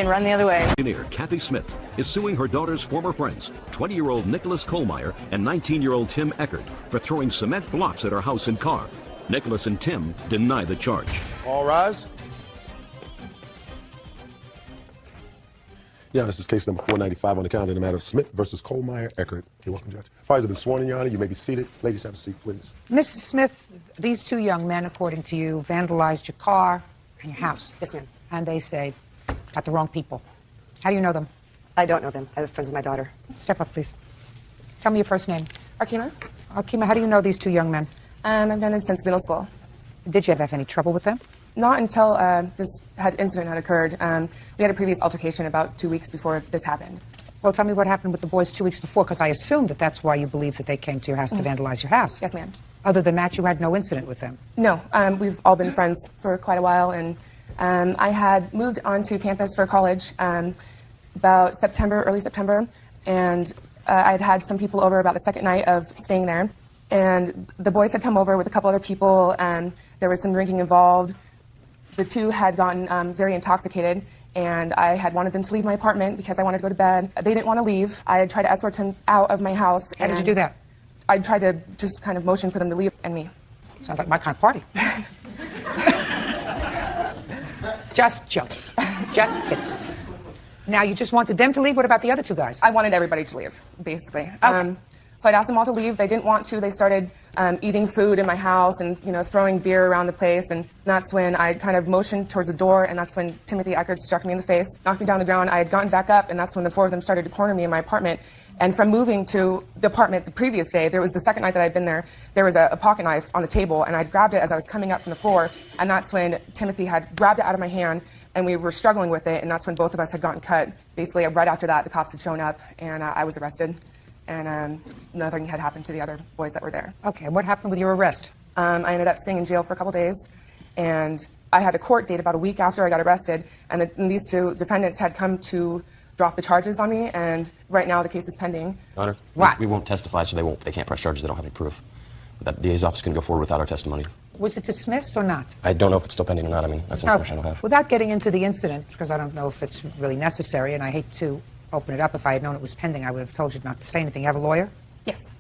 and run the other way. Engineer Kathy Smith is suing her daughter's former friends, 20-year-old Nicholas Kohlmeyer and 19-year-old Tim Eckert, for throwing cement blocks at her house and car. Nicholas and Tim deny the charge. All rise. Yeah, this is case number 495 on the calendar in the matter of Smith versus Kohlmeyer Eckert. You're welcome, Judge. Parties have been sworn in, Your Honor. You may be seated. Ladies, have a seat, please. Mrs. Smith, these two young men, according to you, vandalized your car and your house. Yes, ma'am. And they say, got the wrong people. How do you know them? I don't know them. I have friends with my daughter. Step up, please. Tell me your first name. Arkima? Arkima, how do you know these two young men? I've known them since middle school. Did you ever have any trouble with them? Not until this incident had occurred. We had a previous altercation about 2 weeks before this happened. Well, tell me what happened with the boys 2 weeks before, because I assume that that's why you believe that they came to your house to vandalize your house. Yes, ma'am. Other than that, you had no incident with them? No, we've all been friends for quite a while, and I had moved onto campus for college about early September, and I'd had some people over about the second night of staying there, and the boys had come over with a couple other people, and there was some drinking involved. The two had gotten very intoxicated, and I had wanted them to leave my apartment because I wanted to go to bed. They didn't want to leave. I had tried to escort them out of my house. How did you do that? I tried to just kind of motion for them to leave, and me. Sounds like my kind of party. Just joking. Just kidding. Now, you just wanted them to leave? What about the other two guys? I wanted everybody to leave, basically. Okay. So I'd asked them all to leave. They didn't want to. They started eating food in my house and, throwing beer around the place. And that's when I kind of motioned towards the door, and that's when Timothy Eckert struck me in the face, knocked me down the ground. I had gotten back up, and that's when the four of them started to corner me in my apartment. And from moving to the apartment the previous day, there was the second night that I'd been there, there was a pocket knife on the table, and I'd grabbed it as I was coming up from the floor, and that's when Timothy had grabbed it out of my hand, and we were struggling with it, and that's when both of us had gotten cut. Basically, right after that, the cops had shown up, and I was arrested. And nothing had happened to the other boys that were there. Okay, what happened with your arrest? I ended up staying in jail for a couple days, and I had a court date about a week after I got arrested, and these two defendants had come to drop the charges on me, and right now the case is pending. Honor, what? We won't testify, so they can't press charges. They don't have any proof. But that DA's office can go forward without our testimony. Was it dismissed or not? I don't know if it's still pending or not. I mean, that's information I don't have. Without getting into the incident, because I don't know if it's really necessary, and I hate to open it up. If I had known it was pending, I would have told you not to say anything. You have a lawyer? Yes.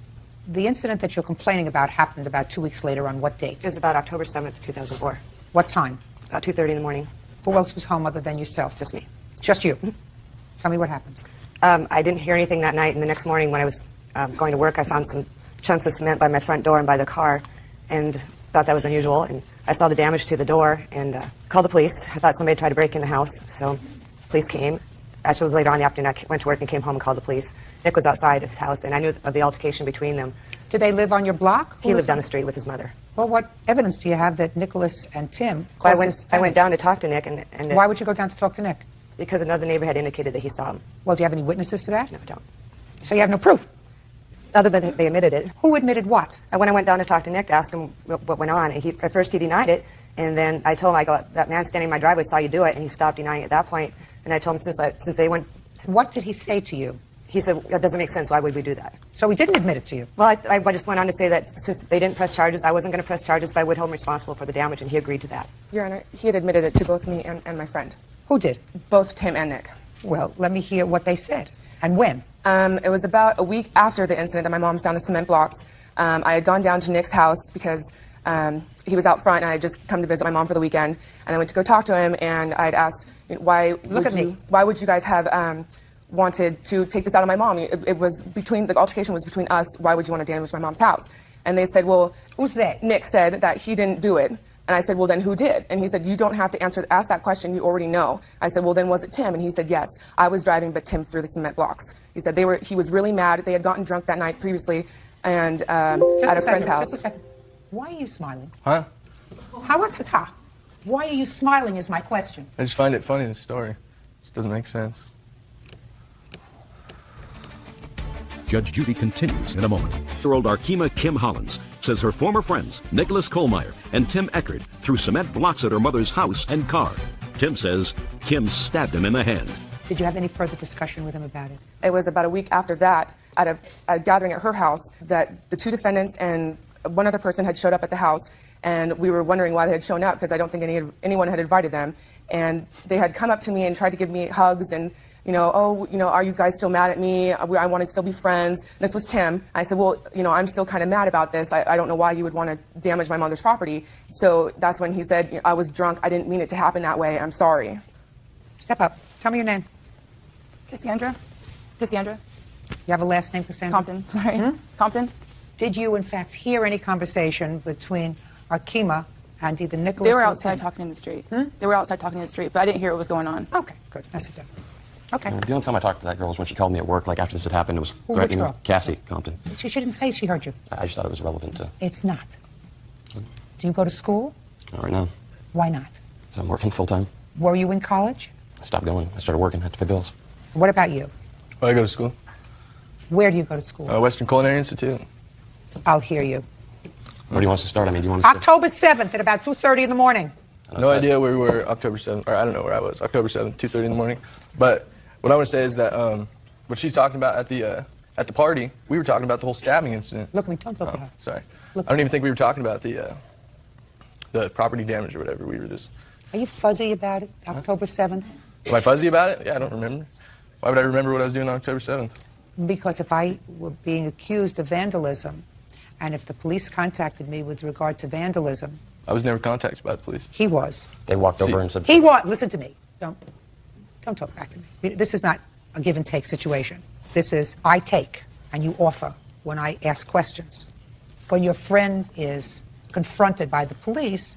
The incident that you're complaining about happened about 2 weeks later on what date? It was about October 7th, 2004. What time? About 2:30 in the morning. Who else was home other than yourself? Just me. Just you? Tell me what happened. I didn't hear anything that night, and the next morning when I was going to work, I found some chunks of cement by my front door and by the car, and thought that was unusual. And I saw the damage to the door and called the police. I thought somebody tried to break in the house, so police came. Actually, it was later on in the afternoon. I went to work and came home and called the police. Nick was outside his house, and I knew of the altercation between them. Did they live on your block? He lived down the street with his mother. Well, what evidence do you have that Nicholas and Tim Well, caused this I went down to talk to Nick. And Why would you go down to talk to Nick? Because another neighbor had indicated that he saw him. Well, do you have any witnesses to that? No, I don't. So you have no proof? Other than they admitted it. Who admitted what? When I went down to talk to Nick to ask him what went on, and at first he denied it, and then I told him, that man standing in my driveway saw you do it, and he stopped denying it at that point. And I told him since they went... What did he say to you? He said, that doesn't make sense. Why would we do that? So he didn't admit it to you? Well, I just went on to say that since they didn't press charges, I wasn't going to press charges, but I would hold him responsible for the damage, and he agreed to that. Your Honor, he had admitted it to both me and my friend. Who did? Both Tim and Nick. Well, let me hear what they said. And when? It was about a week after the incident that my mom found the cement blocks. I had gone down to Nick's house because he was out front, and I had just come to visit my mom for the weekend. And I went to go talk to him, and I had asked, why would you guys have wanted to take this out on my mom? The altercation was between us. Why would you want to damage my mom's house? And they said, well... Who's they? Nick said that he didn't do it. And I said, well, then who did? And he said, you don't have to ask that question. You already know. I said, well, then was it Tim? And he said, yes. I was driving, but Tim threw the cement blocks. He said he was really mad. They had gotten drunk that night previously and at a friend's house. Just a second. Why are you smiling? Huh? Why are you smiling is my question. I just find it funny, the story. It just doesn't make sense. Judge Judy continues in a moment. 8-year-old Arkima Kim Hollins says her former friends, Nicholas Kohlmeyer and Tim Eckert, threw cement blocks at her mother's house and car. Tim says Kim stabbed him in the hand. Did you have any further discussion with him about it? It was about a week after that, at a gathering at her house, that the two defendants and one other person had showed up at the house, and we were wondering why they had shown up because I don't think anyone had invited them. And they had come up to me and tried to give me hugs and, are you guys still mad at me? I want to still be friends. And this was Tim. I said, well, I'm still kind of mad about this. I don't know why you would want to damage my mother's property. So that's when he said, I was drunk. I didn't mean it to happen that way. I'm sorry. Step up. Tell me your name. Cassandra. You have a last name, Cassandra? Compton. Sorry. Compton. Did you, in fact, hear any conversation between Arkema and either Nicholas They were or outside Tim? talking in the street. They were outside talking in the street, but I didn't hear what was going on. Okay, good. That's it. Okay. The only time I talked to that girl was when she called me at work, like after this had happened. It was Which threatening girl? Cassie Compton. She didn't say she heard you. I just thought it was relevant to. It's not. Do you go to school? Not right now. Why not? So I'm working full time. Were you in college? I stopped going. I started working. I had to pay bills. What about you? Well, I go to school. Where do you go to school? Western Culinary Institute. I'll hear you. Where do you want us to start? I mean, do you want us October 7th at about 2:30 in the morning. to... No idea where we were October 7th, or I don't know where I was. October 7th, 2:30 in the morning. But what I want to say is that what she's talking about at the party, we were talking about the whole stabbing incident. Look at me. Don't look at her. Sorry. Look I don't even think we were talking about the property damage or whatever. We were just... Are you fuzzy about it? October 7th? Am I fuzzy about it? Yeah, I don't remember. Why would I remember what I was doing on October 7th? Because if I were being accused of vandalism, and if the police contacted me with regard to vandalism, I was never contacted by the police. he was. They walked over and said... He was. Listen to me. Don't talk back to me. This is not a give and take situation. This is I take and you offer when I ask questions. When your friend is confronted by the police,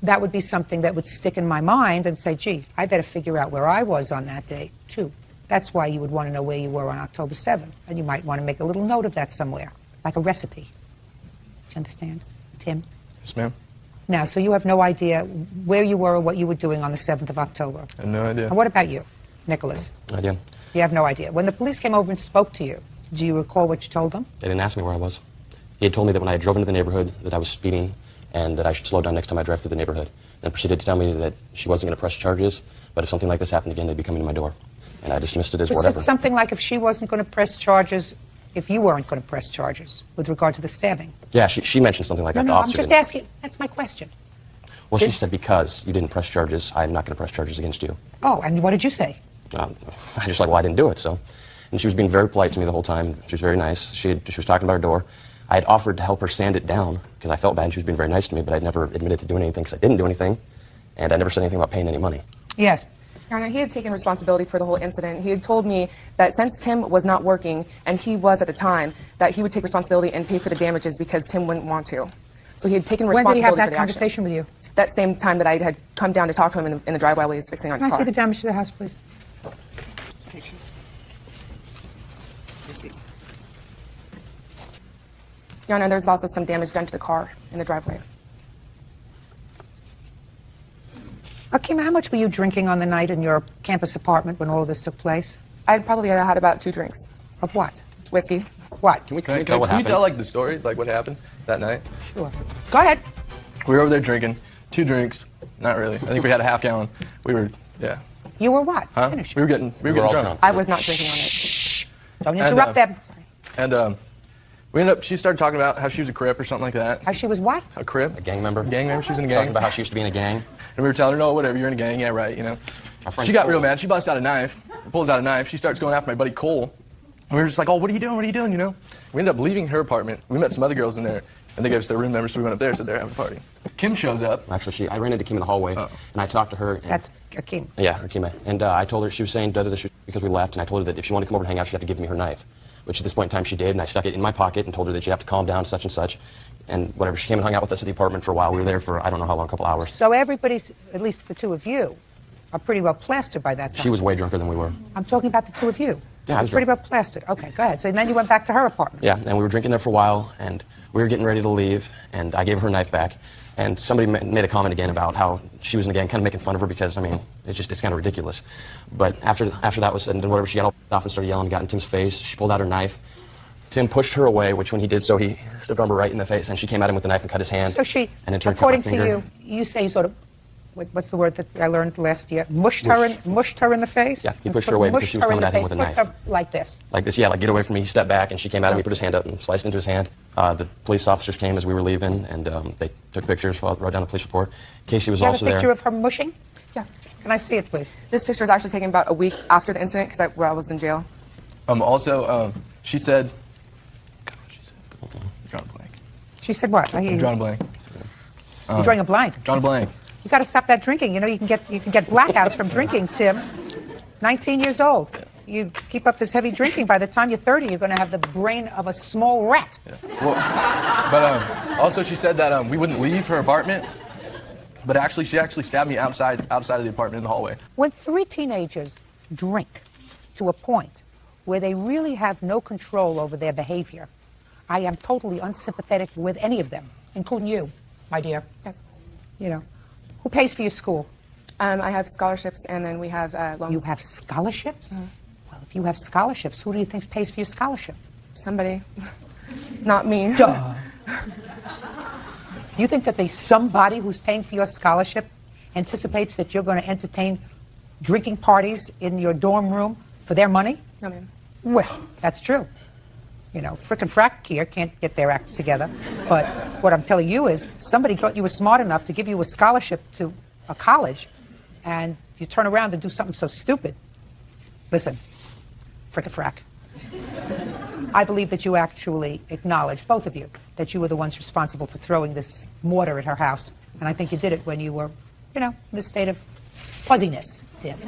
that would be something that would stick in my mind and say, gee, I better figure out where I was on that day, too. That's why you would want to know where you were on October 7th. And you might want to make a little note of that somewhere, like a recipe. Do you understand, Tim? Yes, ma'am. Now, so you have no idea where you were or what you were doing on the 7th of October. I have no idea. And what about you, Nicholas? No idea. You have no idea. When the police came over and spoke to you, do you recall what you told them? They didn't ask me where I was. He had told me that when I drove into the neighborhood that I was speeding and that I should slow down next time I drive through the neighborhood. And proceeded to tell me that she wasn't going to press charges, but if something like this happened again, they'd be coming to my door. And I dismissed it as Was whatever. it something like if she wasn't going to press charges, if you weren't going to press charges with regard to the stabbing? Yeah, she mentioned something like that. No, The I'm officer just didn't. asking. That's my question. Well, she said because you didn't press charges, I'm not going to press charges against you. Oh, and what did you say? I just like, well, I didn't do it, so. And she was being very polite to me the whole time. She was very nice. She was talking about her door. I had offered to help her sand it down because I felt bad and she was being very nice to me, but I'd never admitted to doing anything because I didn't do anything, and I never said anything about paying any money. Yes. Your Honor, he had taken responsibility for the whole incident. He had told me that since Tim was not working, and he was at the time, that he would take responsibility and pay for the damages because Tim wouldn't want to. So he had taken When did he responsibility have for that the conversation with you? That same time that I had come down to talk to him in the driveway while he was fixing on Can his I car. see the damage to the house, please? Pictures. Receipts. Your Honor, there's also some damage done to the car in the driveway. Akeem, how much were you drinking on the night in your campus apartment when all of this took place? I probably had about 2 drinks. Of what? Whiskey. What? Can we Can tell what you happened? tell, like, the story? Like, what happened that night? Sure. Go ahead. We were over there drinking. 2 drinks. Not really. I think we had a half gallon. We were, yeah. You were what? Huh? Finish. We were getting all drunk. drunk. I was not drinking on it. Don't interrupt them. And we ended up, she started talking about how she was a Crip or something like that. How she was what? A Crip. A gang member? Gang member. She was in a gang. Talking about how she used to be in a gang. And we were telling her, no, whatever, you're in a gang. Yeah, right, you know. Our friend She got real Cole. mad. She busts out a knife, pulls out a knife. She starts going after my buddy Cole. And we were just like, oh, what are you doing? What are you doing, you know? We ended up leaving her apartment. We met some other girls in there, and they gave us their room numbers, so we went up there, said they're having a party. Kim shows up. Actually, I ran into Kim in the hallway, and I talked to her. And, That's Akeem. yeah, Akima. And I told her, she was saying because we left, and I told her that if she wanted to come over and hang out, she'd have to give me her knife. Which at this point in time she did, and I stuck it in my pocket and told her that she'd have to calm down, such and such. And whatever, she came and hung out with us at the apartment for a while. We were there for I don't know how long, a couple hours. So everybody's, at least the two of you, are pretty well plastered by that time. She was way drunker than we were. I'm talking about the two of you. Yeah, I was pretty drunk. well plastered. Okay, go ahead. So then you went back to her apartment. Yeah, and we were drinking there for a while, and we were getting ready to leave, and I gave her knife back. And somebody made a comment again about how she was in the gang, kind of making fun of her because, I mean, it's kind of ridiculous. But after that was said, and then whatever, she got all off and started yelling, got in Tim's face. She pulled out her knife. Tim pushed her away, which when he did so, he stepped on her right in the face, and she came at him with the knife and cut his hand. So she, and in turn according cut my to finger. you, you say sort of what's the word that I learned last year? Mushed her in the face? Yeah, he pushed her away because she was coming at him with a knife. Pushed her like this. Like this, yeah, like get away from me. He stepped back, and she came at him. He put his hand up and sliced into his hand. The police officers came as we were leaving, and they took pictures, wrote down a police report. Casey was also there. there. Do you have a picture of her mushing? Yeah. Can I see it, please? This picture was actually taken about a week after the incident because I was in jail. Also, she said, I'm drawing a blank. She said what? I hear I'm you. drawing a blank. You're drawing a blank. Drawing a blank. You got to stop that drinking. You know, you can get blackouts from drinking, Tim. 19 years old. You keep up this heavy drinking. By the time you're 30, you're going to have the brain of a small rat. Yeah. Well, but also she said that we wouldn't leave her apartment. But she actually stabbed me outside of the apartment in the hallway. When 3 teenagers drink to a point where they really have no control over their behavior, I am totally unsympathetic with any of them, including you, my dear. Yes. You know, who pays for your school? I have scholarships, and then we have loans. You have scholarships? Well, if you have scholarships, who do you think pays for your scholarship? Somebody. Not me. Duh. You think that somebody who's paying for your scholarship anticipates that you're going to entertain drinking parties in your dorm room for their money? No, ma'am. Well, that's true. You know, frickin' frack here can't get their acts together. But what I'm telling you is somebody thought you were smart enough to give you a scholarship to a college, and you turn around and do something so stupid. Listen, frickin' frack. I believe that you actually acknowledge, both of you, that you were the ones responsible for throwing this mortar at her house. And I think you did it when you were, you know, in a state of fuzziness, Tim.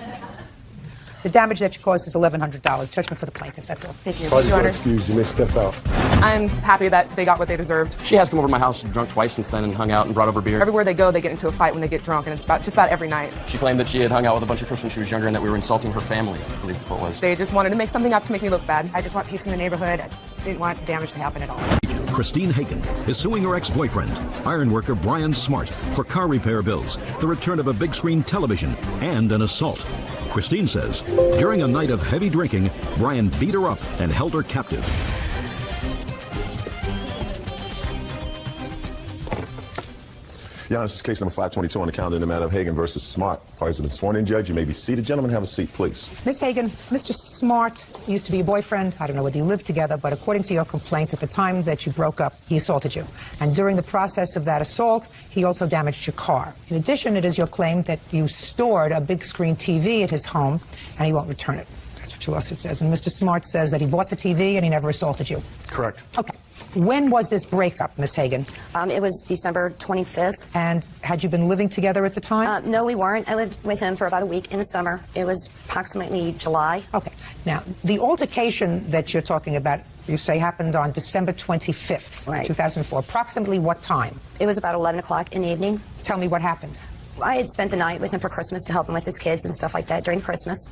The damage that you caused is $1,100. Judgment for the plaintiff, that's all. Thank you. Parties Your are Honor. excused. You may step out. I'm happy that they got what they deserved. She has come over to my house, drunk twice since then, and hung out and brought over beer. Everywhere they go, they get into a fight when they get drunk, and it's just about every night. She claimed that she had hung out with a bunch of girls when she was younger and that we were insulting her family, I believe the quote was. They just wanted to make something up to make me look bad. I just want peace in the neighborhood. I didn't want damage to happen at all. Christine Hagen is suing her ex-boyfriend, ironworker Brian Smart, for car repair bills, the return of a big screen television, and an assault. Christine says during a night of heavy drinking, Brian beat her up and held her captive. Yeah, this is case number 522 on the calendar in the matter of Hagen versus Smart. Parties have been sworn in, Judge. You may be seated. Gentlemen, have a seat, please. Ms. Hagen, Mr. Smart used to be your boyfriend. I don't know whether you lived together, but according to your complaint, at the time that you broke up, he assaulted you. And during the process of that assault, he also damaged your car. In addition, it is your claim that you stored a big screen TV at his home, and he won't return it. That's what your lawsuit says. And Mr. Smart says that he bought the TV and he never assaulted you. Correct. Okay. When was this breakup, Ms. Hagen? It was December 25th. And had you been living together at the time? No, we weren't. I lived with him for about a week in the summer. It was approximately July. Okay. Now, the altercation that you're talking about, you say happened on December 25th, Right. 2004. Approximately what time? It was about 11 o'clock in the evening. Tell me what happened. I had spent the night with him for Christmas to help him with his kids and stuff like that during Christmas.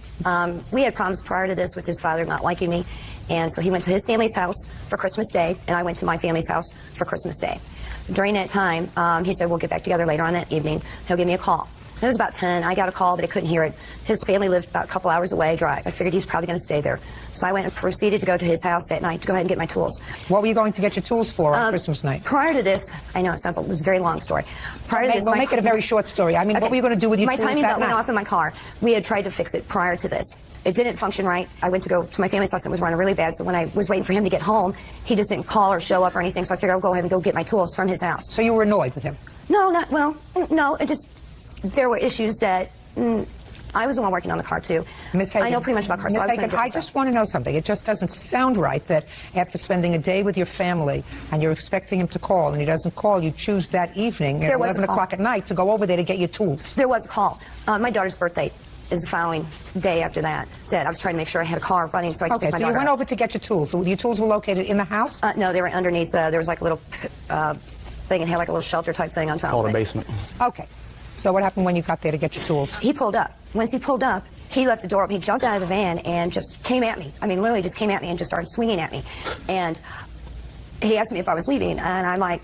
We had problems prior to this with his father not liking me, and so he went to his family's house for Christmas Day, and I went to my family's house for Christmas Day. During that time, he said, we'll get back together later on that evening. He'll give me a call. It was about 10. I got a call, but I couldn't hear it. His family lived about a couple hours away drive. I figured he's probably going to stay there. So I went and proceeded to go to his house that night to go ahead and get my tools. What were you going to get your tools for on Christmas night? Prior to this, I know it sounds like it was a very long story. Prior to this, We'll make it a very short story. I mean, what were you going to do with your my tools timing that belt went night? off in my car. We had tried to fix it prior to this. It didn't function right. I went to go to my family's house and it was running really bad. So when I was waiting for him to get home, he just didn't call or show up or anything. So I figured I'll go ahead and go get my tools from his house. So you were annoyed with him? No, it just, there were issues that, I was the one working on the car too. Ms. Hagen, I know pretty much about cars. Ms. So Hagen, I just want to know something. It just doesn't sound right that after spending a day with your family and you're expecting him to call and he doesn't call, you choose that evening at 11 o'clock at night to go over there to get your tools. There was a call. My daughter's birthday is the following day after that. I was trying to make sure I had a car running so I could take my so daughter you went out. over to get your tools. So your tools were located in the house? No, they were underneath. There was like a little thing and had like a little shelter type thing on top Called of a it. basement. Okay. So what happened when you got there to get your tools? He pulled up. Once he pulled up, he left the door open. He jumped out of the van and just came at me. I mean, literally just came at me and just started swinging at me. And he asked me if I was leaving, and I'm like,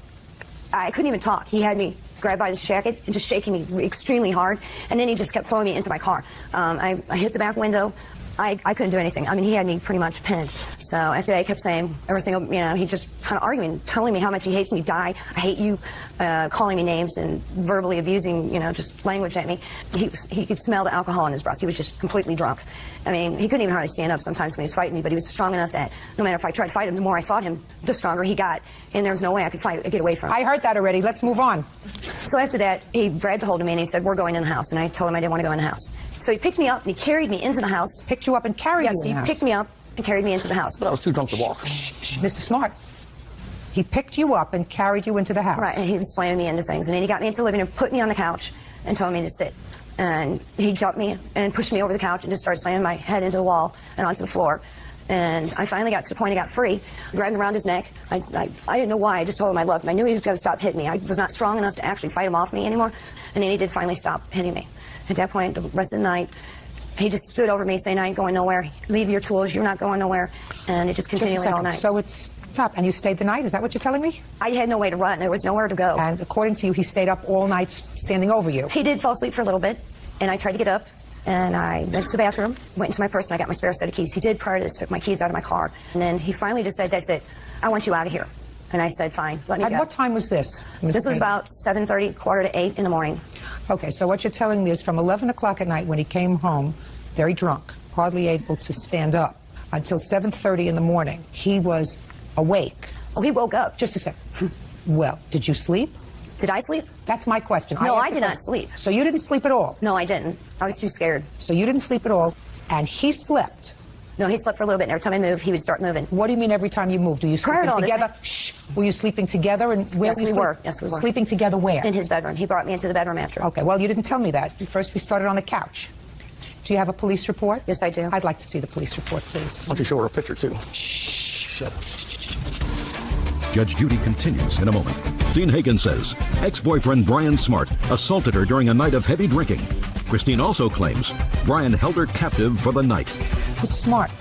I couldn't even talk. He had me grabbed by the jacket and just shaking me extremely hard, and then he just kept throwing me into my car. I hit the back window. I couldn't do anything. I mean, he had me pretty much pinned. So after that, he kept saying everything, you know, he just kind of arguing, telling me how much he hates me, die, I hate you, calling me names and verbally abusing, you know, just language at me. He could smell the alcohol in his breath. He was just completely drunk. I mean, he couldn't even hardly stand up sometimes when he was fighting me, but he was strong enough that no matter if I tried to fight him, the more I fought him, the stronger he got. And there was no way I could get away from him. I heard that already. Let's move on. So after that, he grabbed a hold of me and he said, we're going in the house. And I told him I didn't want to go in the house. So he picked me up and he carried me into the house. Picked you up and carried you in the house? Yes, he picked me up and carried me into the house. But I was too drunk to walk. Mr. Smart. He picked you up and carried you into the house. Right, and he was slamming me into things. And then he got me into the living room, put me on the couch, and told me to sit. And he jumped me and pushed me over the couch and just started slamming my head into the wall and onto the floor. And I finally got to the point I got free, grabbed him around his neck. I didn't know why. I just told him I loved him. I knew he was going to stop hitting me. I was not strong enough to actually fight him off me anymore. And then he did finally stop hitting me. At that point, the rest of the night, he just stood over me saying, I ain't going nowhere. Leave your tools. You're not going nowhere. And it just continued all night. So it's stopped. And you stayed the night? Is that what you're telling me? I had no way to run. There was nowhere to go. And according to you, he stayed up all night standing over you. He did fall asleep for a little bit. And I tried to get up. And I went to the bathroom, went into my purse, and I got my spare set of keys. He did, prior to this, took my keys out of my car. And then he finally just said, that's it. I want you out of here. And I said, fine, let me go. At what time was this? This was about 7:30, 7:45 in the morning. Okay, so what you're telling me is from 11 o'clock at night when he came home, very drunk, hardly able to stand up, until 7:30 in the morning, he was awake. Oh, he woke up. Just a second. Well, did you sleep? Did I sleep? That's my question. No, I did not sleep. So you didn't sleep at all? No, I didn't. I was too scared. So you didn't sleep at all, and he slept? No, he slept for a little bit, and every time I moved, he would start moving. What do you mean every time you moved? Were you Prior sleeping to all together? Shh. Were you sleeping together? And where Yes, we were. Yes, we were. Sleeping together where? In his bedroom. He brought me into the bedroom after. Okay, well, you didn't tell me that. First, we started on the couch. Do you have a police report? Yes, I do. I'd like to see the police report, please. Why don't you show her a picture, too? Shh. Shut up. Judge Judy continues in a moment. Christine Hagan says ex-boyfriend Brian Smart assaulted her during a night of heavy drinking. Christine also claims Brian held her captive for the night. Mr. Smart,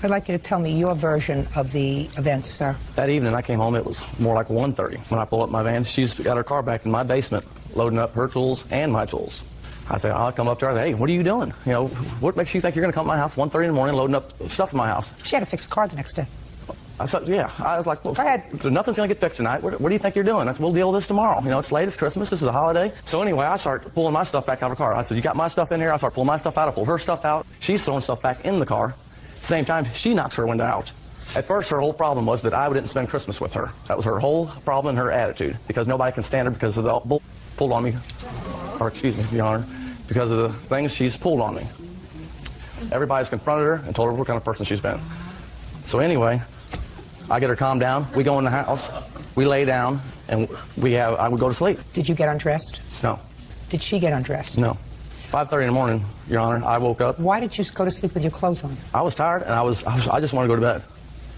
I'd like you to tell me your version of the events, sir. That evening I came home, it was more like 1:30. When I pull up my van, she's got her car back in my basement, loading up her tools and my tools. I say, I'll come up to her, hey, what are you doing? You know, what makes you think you're going to come to my house 1:30 in the morning loading up stuff in my house? She had to fix a car the next day. I said, yeah. I was like, well, go ahead. Nothing's going to get fixed tonight. What do you think you're doing? I said, we'll deal with this tomorrow. You know, it's late, it's Christmas, this is a holiday. So anyway, I start pulling my stuff back out of her car. I said, you got my stuff in here? I start pulling my stuff out. I pull her stuff out. She's throwing stuff back in the car. At the same time, she knocks her window out. At first, her whole problem was that I didn't spend Christmas with her. That was her whole problem and her attitude, because nobody can stand her because of the bull pulled on me, or excuse me, Your Honor, because of the things she's pulled on me. Everybody's confronted her and told her what kind of person she's been. So anyway, I get her calmed down. We go in the house. We lay down, and I would go to sleep. Did you get undressed? No. Did she get undressed? No. 5:30 in the morning, Your Honor, I woke up. Why did you go to sleep with your clothes on? I was tired, and I just wanted to go to bed.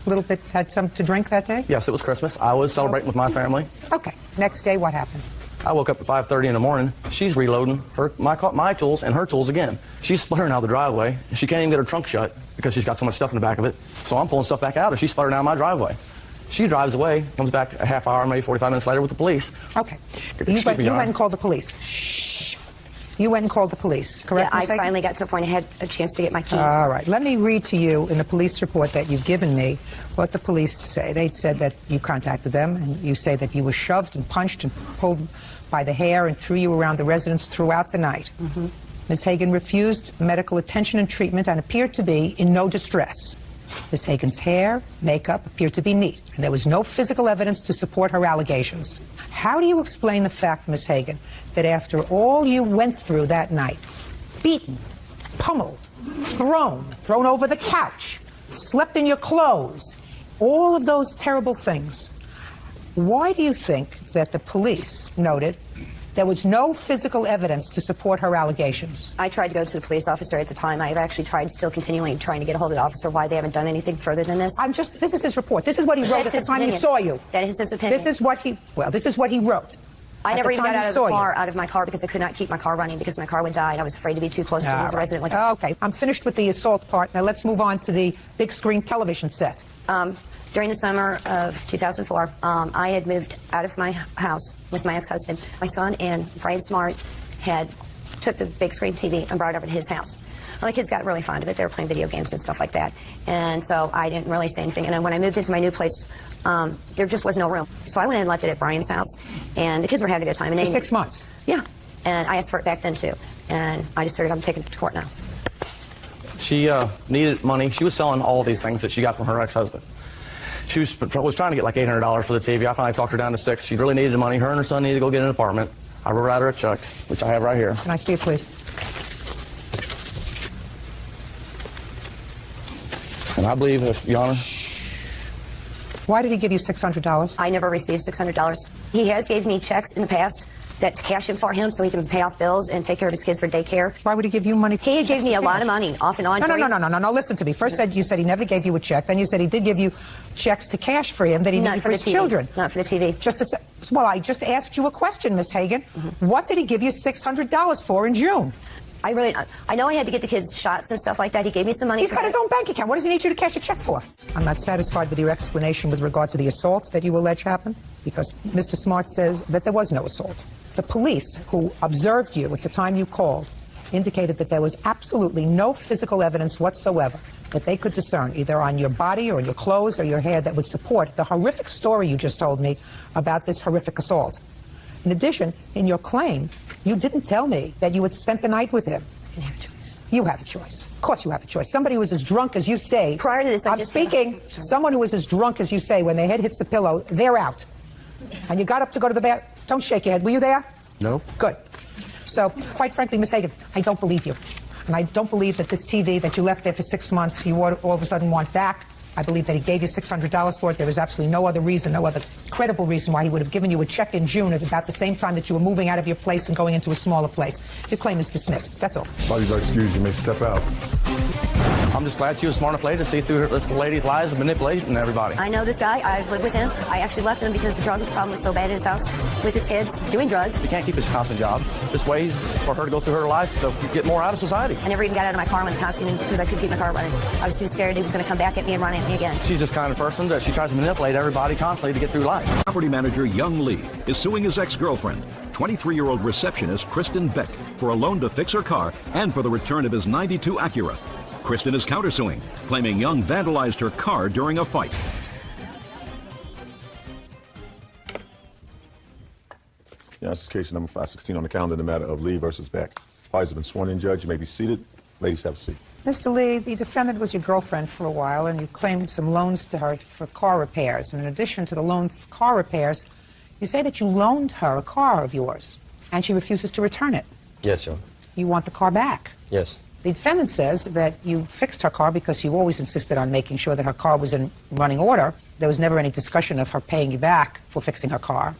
A little bit, had something to drink that day? Yes, it was Christmas. I was celebrating with my family. Okay. Next day, what happened? I woke up at 5:30 in the morning. She's reloading my tools and her tools again. She's sputtering out of the driveway. And she can't even get her trunk shut because she's got so much stuff in the back of it. So I'm pulling stuff back out, and she's sputtering out my driveway. She drives away, comes back a half hour, maybe 45 minutes later with the police. Okay. You went and called the police. Shh. You went and called the police, correct? Yeah, I finally got to a point I had a chance to get my key. All right. Let me read to you in the police report that you've given me what the police say. They said that you contacted them, and you say that you were shoved and punched and pulled by the hair and threw you around the residence throughout the night. Mm-hmm. Ms. Hagan refused medical attention and treatment and appeared to be in no distress. Ms. Hagan's hair, makeup appeared to be neat, and there was no physical evidence to support her allegations. How do you explain the fact, Ms. Hagan, that after all you went through that night, beaten, pummeled, thrown over the couch, slept in your clothes, all of those terrible things, why do you think that the police noted there was no physical evidence to support her allegations? I tried to go to the police officer at the time. I've actually tried, still continuing, trying to get a hold of the officer, why they haven't done anything further than this. This is his report. This is what he wrote at the time he saw you. That is his opinion. This is what he wrote. I never even got out of my car because I could not keep my car running because my car would die, and I was afraid to be too close to lose a resident with it. Okay, I'm finished with the assault part. Now let's move on to the big screen television set. During the summer of 2004, I had moved out of my house with my ex-husband. My son and Brian Smart had took the big screen TV and brought it over to his house. Well, the kids got really fond of it. They were playing video games and stuff like that. And so I didn't really say anything. And then when I moved into my new place, there just was no room. So I went and left it at Brian's house, and the kids were having a good time. And For 6 months? Yeah. And I asked for it back then, too. And I just figured I'm taking it to court now. She needed money. She was selling all these things that she got from her ex-husband. She was trying to get like $800 for the TV. I finally talked her down to $600. She really needed the money. Her and her son needed to go get an apartment. I wrote out her a check, which I have right here. Can I see it, please? And I believe, if Your Honor. Why did he give you $600? I never received $600. He has gave me checks in the past that to cash in for him so he can pay off bills and take care of his kids for daycare. Why would he give you money? He gave me a lot of money off and on. No, listen to me. First you said he never gave you a check. Then you said he did give you checks to cash for him that he needed for his children. Not for the TV. Well, I just asked you a question, Miss Hagan. What did he give you $600 for in June? I know I had to get the kids shots and stuff like that. He gave me some money. He's got his own bank account. What does he need you to cash a check for? I'm not satisfied with your explanation with regard to the assault that you allege happened, because Mr. Smart says that there was no assault. The police who observed you at the time you called indicated that there was absolutely no physical evidence whatsoever that they could discern, either on your body or your clothes or your hair, that would support the horrific story you just told me about this horrific assault. In addition, in your claim, you didn't tell me that you had spent the night with him. I didn't have a choice. You have a choice. Of course you have a choice. Somebody who was as drunk as you say. Prior to this, I'm speaking. Someone who was as drunk as you say, when their head hits the pillow, they're out. And you got up to go to the bathroom. Don't shake your head. Were you there? No. Good. So, quite frankly, Miss Hagan, I don't believe you. And I don't believe that this TV that you left there for 6 months, you all of a sudden want back. I believe that he gave you $600 for it. There was absolutely no other reason, no other credible reason why he would have given you a check in June at about the same time that you were moving out of your place and going into a smaller place. Your claim is dismissed. That's all. Bodies are excused. You may step out. I'm just glad she was smart enough lady to see through this lady's lies and manipulating everybody. I know this guy. I've lived with him. I actually left him because the drugs problem was so bad in his house with his kids, doing drugs. He can't keep his constant job. Just wait for her to go through her life to get more out of society. I never even got out of my car when the cops even, because I couldn't keep my car running. I was too scared he was going to come back at me and run at me again. She's this kind of person that she tries to manipulate everybody constantly to get through life. Property manager Young Lee is suing his ex-girlfriend, 23-year-old receptionist Kristen Beck, for a loan to fix her car and for the return of his '92 Acura. Kristen is countersuing, claiming Young vandalized her car during a fight. Yeah, this is case number 516 on the calendar in the matter of Lee versus Beck. Parties have been sworn in, Judge. You may be seated. Ladies, have a seat. Mr. Lee, the defendant was your girlfriend for a while, and you claimed some loans to her for car repairs. And in addition to the loan for car repairs, you say that you loaned her a car of yours, and she refuses to return it. Yes, Your Honor. You want the car back. Yes. The defendant says that you fixed her car because you always insisted on making sure that her car was in running order. There was never any discussion of her paying you back for fixing her car,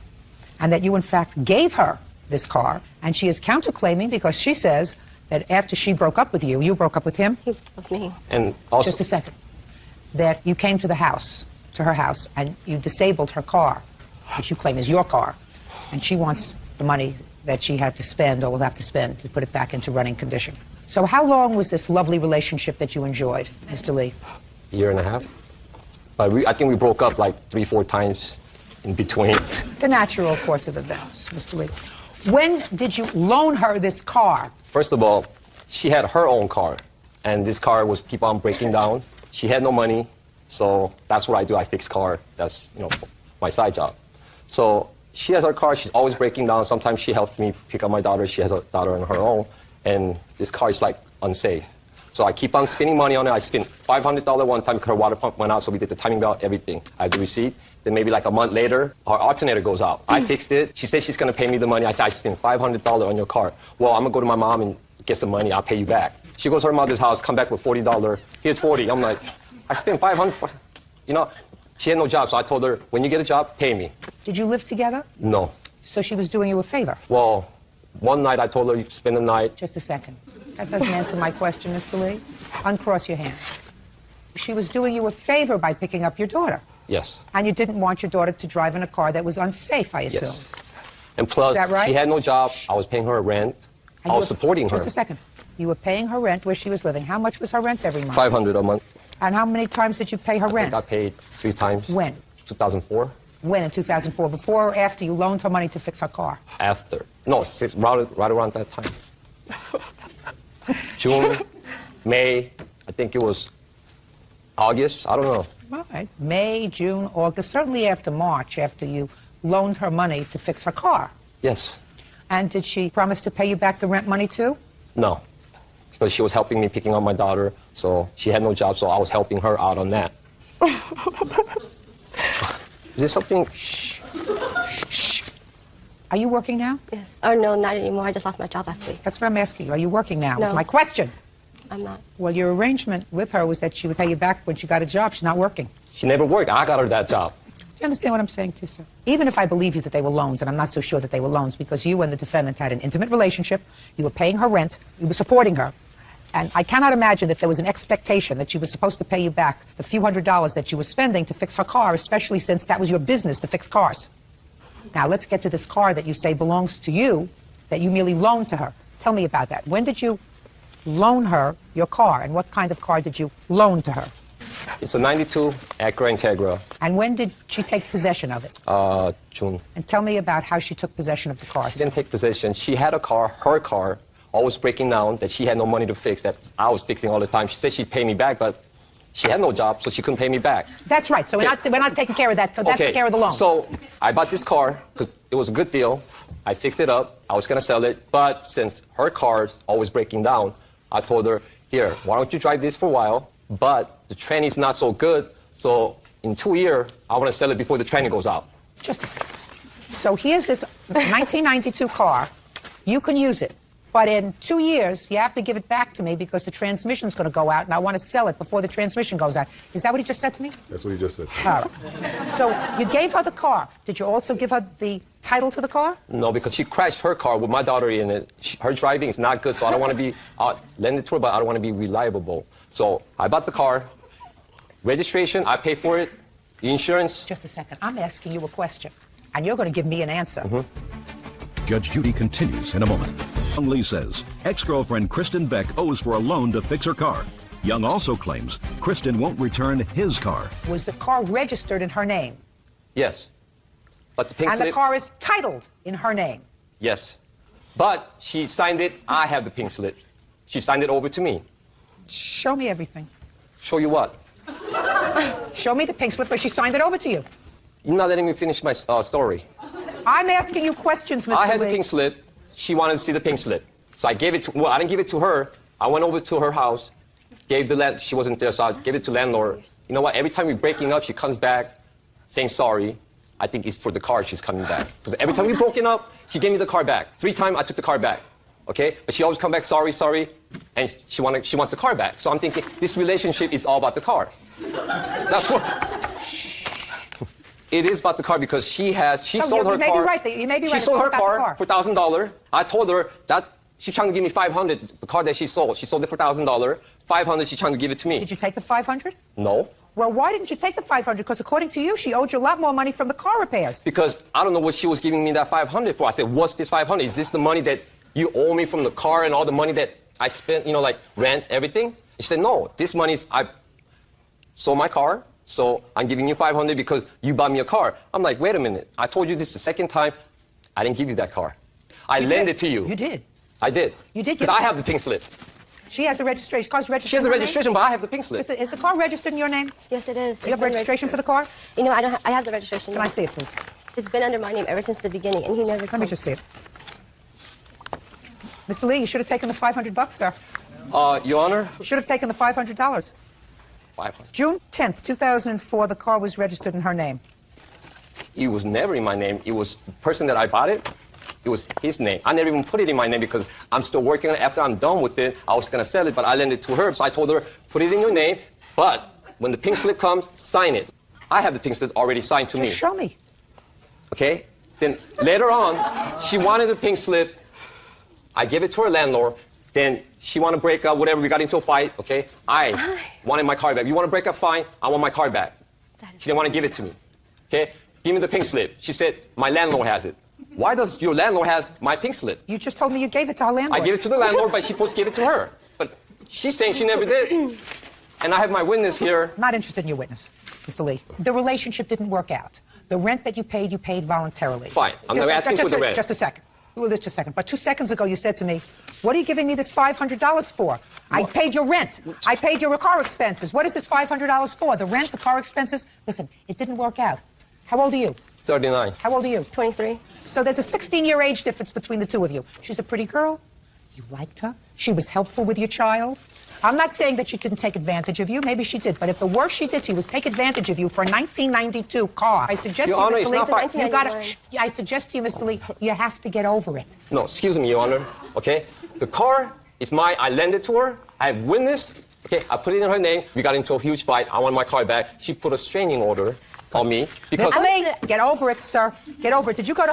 and that you, in fact, gave her this car. And she is counterclaiming because she says that after she broke up with you, you broke up with him? With me. And also... Just a second. That you came to the house, to her house, and you disabled her car, which you claim is your car, and she wants the money that she had to spend or will have to spend to put it back into running condition. So how long was this lovely relationship that you enjoyed, Mr. Lee? A year and a half. But I think we broke up like 3-4 times in between. The natural course of events, Mr. Lee. When did you loan her this car? First of all, she had her own car, and this car was keep on breaking down. She had no money, so that's what I do. I fix car. That's, you know, my side job. So she has her car. She's always breaking down. Sometimes she helps me pick up my daughter. She has a daughter on her own, and this car is like unsafe. So I keep on spending money on it. I spent $500 one time because her water pump went out, so we did the timing belt, everything. I have the receipt. Then maybe like a month later, our alternator goes out. I fixed it. She said she's going to pay me the money. I said, I spent $500 on your car. Well, I'm going to go to my mom and get some money. I'll pay you back. She goes to her mother's house, come back with $40. Here's $40. I'm like, I spent $500. You know, she had no job, so I told her, when you get a job, pay me. Did you live together? No. So she was doing you a favor? Well, one night I told her, you spend the night. Just a second. That doesn't answer my question, Mr. Lee. Uncross your hand. She was doing you a favor by picking up your daughter. Yes. And you didn't want your daughter to drive in a car that was unsafe, I assume. Yes. And plus, Is that right? she had no job. I was paying her rent. I was supporting her. Just a second. You were paying her rent where she was living. How much was her rent every month? $500 a month. And how many times did you pay her rent? I think I paid 3 times. When? 2004. When in 2004? Before or after you loaned her money to fix her car? After. No, right around that time. June, May, I think it was August, I don't know. All right. May, June, August, certainly after March, after you loaned her money to fix her car. Yes. And did she promise to pay you back the rent money too? No, because she was helping me picking up my daughter, so she had no job, so I was helping her out on that. Is there something? Shh. Shh. Are you working now? Yes. Oh, no, not anymore. I just lost my job last week. That's what I'm asking you. Are you working now? No. That's my question. I'm not. Well, your arrangement with her was that she would pay you back when she got a job. She's not working. She never worked. I got her that job. Do you understand what I'm saying too, sir? Even if I believe you that they were loans, and I'm not so sure that they were loans because you and the defendant had an intimate relationship, you were paying her rent, you were supporting her, and I cannot imagine that there was an expectation that she was supposed to pay you back the few $100s that you were spending to fix her car, especially since that was your business to fix cars. Now, let's get to this car that you say belongs to you, that you merely loaned to her. Tell me about that. When did you loan her your car, and what kind of car did you loan to her? It's a 92 Acura Integra. And when did she take possession of it? June. And tell me about how she took possession of the car. She didn't take possession. She had a car, her car, always breaking down, that she had no money to fix, that I was fixing all the time. She said she'd pay me back, but she had no job, so she couldn't pay me back. That's right. So okay. we're not taking care of that. That's taking care of the loan. So I bought this car because it was a good deal. I fixed it up. I was going to sell it. But since her car's always breaking down, I told her, here, why don't you drive this for a while? But the training's not so good. So in 2 years, I want to sell it before the training goes out. Just a second. So here's this 1992 car. You can use it. But in 2 years, you have to give it back to me because the transmission's going to go out, and I want to sell it before the transmission goes out. Is that what he just said to me? That's what he just said. All right. So you gave her the car. Did you also give her the title to the car? No, because she crashed her car with my daughter in it. Her driving is not good, so I don't want to be lend it to her, but I don't want to be reliable. So I bought the car. Registration, I pay for it. The insurance. Just a second. I'm asking you a question, and you're going to give me an answer. Mm-hmm. Judge Judy continues in a moment. Young Lee says ex-girlfriend Kristen Beck owes for a loan to fix her car. Young also claims Kristen won't return his car. Was the car registered in her name? Yes. But the pink and slip, the car is titled in her name? Yes. But she signed it. I have the pink slip. She signed it over to me. Show me everything. Show you what? Show me the pink slip where she signed it over to you. You're not letting me finish my story. I'm asking you questions, Mr. I had Lee. the pink slip. She wanted to see the pink slip. So I gave it to, well, I didn't give it to her. I went over to her house, gave the land, she wasn't there, so I gave it to landlord. You know what, every time we're breaking up, she comes back saying sorry. I think it's for the car she's coming back. Because every time we broken up, she gave me the car back. 3 times I took the car back. Okay? But she always come back, sorry, sorry. And she wants the car back. So I'm thinking, this relationship is all about the car. That's what... It is about the car because she sold her car. You may be right. She sold her car for $1,000. I told her that she's trying to give me $500. The car that she sold it for $1,000. $500, she's trying to give it to me. Did you take the $500? No. Well, why didn't you take the $500? Because according to you, she owed you a lot more money from the car repairs. Because I don't know what she was giving me that $500 for. I said, what's this $500? Is this the money that you owe me from the car and all the money that I spent, like rent, everything? She said, no, this money is, I sold my car. So I'm giving you $500 because you bought me a car. I'm like, wait a minute. I told you this the second time. I didn't give you that car. I lent it to you. You did. I did. You did. Because I have the pink slip. She has the registration. Car's registered. She has the registration, but I have the pink slip. Is the car registered in your name? Yes, it is. Do you have registration for the car? You know, I don't. I have the registration. Can I see it, please? It's been under my name ever since the beginning, and he never. Let me just see it. Mr. Lee, you should have taken the $500, sir. Your Honor. You should have taken the $500. 500. June 10th, 2004, the car was registered in her name. It was never in my name. It was the person that I bought it. It was his name. I never even put it in my name because I'm still working on it. After I'm done with it, I was going to sell it, but I lent it to her. So I told her, put it in your name, but when the pink slip comes, sign it. I have the pink slip already signed to me. Show me. Okay? Then later on, she wanted the pink slip. I gave it to her landlord. Then she wanted to break up, whatever. We got into a fight, okay? I wanted my car back. You want to break up? Fine. I want my car back. She didn't want to give it to me. Okay? Give me the pink slip. She said, my landlord has it. Why does your landlord has my pink slip? You just told me you gave it to our landlord. I gave it to the landlord, but she's supposed to give it to her. But she's saying she never did. And I have my witness here. Not interested in your witness, Mr. Lee. The relationship didn't work out. The rent that you paid voluntarily. Fine. I'm not asking for the rent. Just a second. Well, just a second. But 2 seconds ago, you said to me, what are you giving me this $500 for? I paid your rent. I paid your car expenses. What is this $500 for? The rent, the car expenses? Listen, it didn't work out. How old are you? 39. How old are you? 23. So there's a 16-year age difference between the two of you. She's a pretty girl. You liked her. She was helpful with your child. I'm not saying that she didn't take advantage of you. Maybe she did. But if the worst she did to you was take advantage of you for a 1992 car, I suggest Your to Honor, you, it's Mr. not Lee, you gotta, I suggest to you, Mr. Lee, you have to get over it. No, excuse me, Your Honor. Okay? The car is mine. I lent it to her. I have witness. Okay, I put it in her name. We got into a huge fight. I want my car back. She put a restraining order on me because... Mr. Lee, get over it, sir. Get over it. Did you go?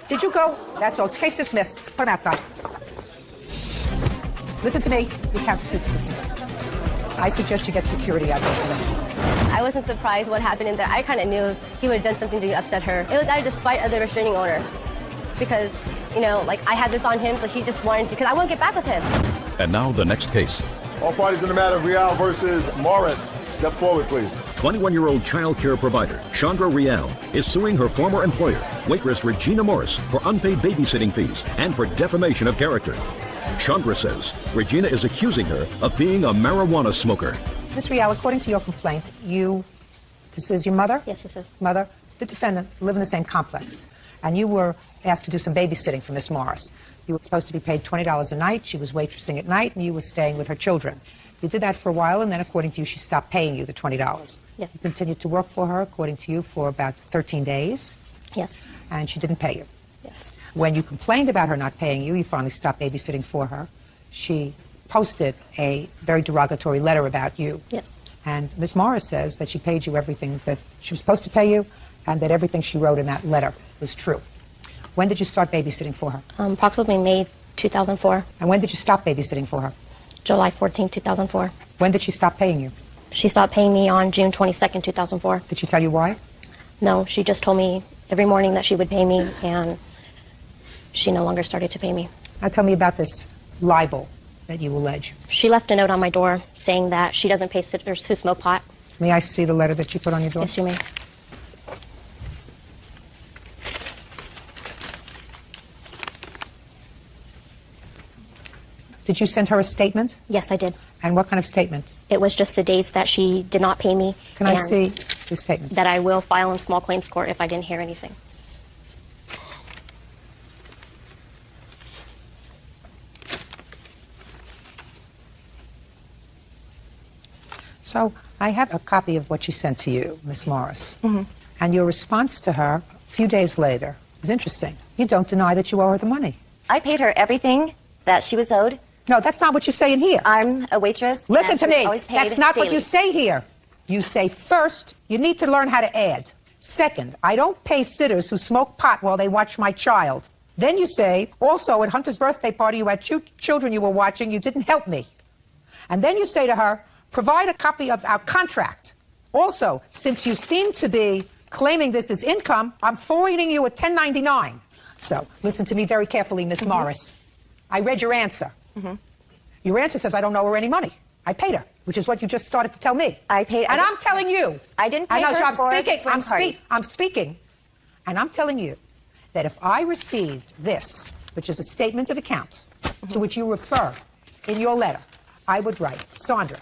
Did you go? That's all. Case dismissed. Put him outside. Listen to me. Your countersuit's dismissed. I suggest you get security out there for them. I wasn't surprised what happened in there. I kind of knew he would have done something to upset her. It was out of despite of the restraining order. Because, you know, like, I had this on him, so he just wanted to, because I won't get back with him. And now the next case. All parties in the matter, Real versus Morris. Step forward, please. 21-year-old child care provider Chandra Real is suing her former employer, waitress Regina Morris, for unpaid babysitting fees and for defamation of character. Chandra says Regina is accusing her of being a marijuana smoker. Ms. Real, according to your complaint, this is your mother? Yes, this is. Mother, the defendant, live in the same complex. And you were asked to do some babysitting for Miss Morris. You were supposed to be paid $20 a night. She was waitressing at night, and you were staying with her children. You did that for a while, and then, according to you, she stopped paying you the $20. Yes. You continued to work for her, according to you, for about 13 days. Yes. And she didn't pay you. Yes. When you complained about her not paying you, you finally stopped babysitting for her. She posted a very derogatory letter about you. Yes. And Miss Morris says that she paid you everything that she was supposed to pay you, and that everything she wrote in that letter was true. When did you start babysitting for her? Approximately May 2004. And when did you stop babysitting for her? July 14, 2004. When did she stop paying you? She stopped paying me on June 22nd, 2004. Did she tell you why? No, she just told me every morning that she would pay me, and she no longer started to pay me. Now tell me about this libel that you allege. She left a note on my door saying that she doesn't pay sitters who smoke pot. May I see the letter that you put on your door? Yes, you may. Did you send her a statement? Yes, I did. And what kind of statement? It was just the dates that she did not pay me. Can I see the statement? That I will file in small claims court if I didn't hear anything. So I have a copy of what she sent to you, Miss Morris. Mm-hmm. And your response to her a few days later was interesting. You don't deny that you owe her the money. I paid her everything that she was owed. No, that's not what you say in here. I'm a waitress. Listen to me. That's not what you say here. You say, first, you need to learn how to add. Second, I don't pay sitters who smoke pot while they watch my child. Then you say, also, at Hunter's birthday party, you had 2 children you were watching. You didn't help me. And then you say to her, provide a copy of our contract. Also, since you seem to be claiming this as income, I'm forwarding you a 1099. So, listen to me very carefully, Miss Morris. I read your answer. Your answer says I don't owe her any money. I paid her, which is what you just started to tell me. I paid. And I'm telling you. I didn't pay her I'm for speaking. the swing party. I'm speaking. And I'm telling you that if I received this, which is a statement of account, to which you refer in your letter, I would write, Sandra,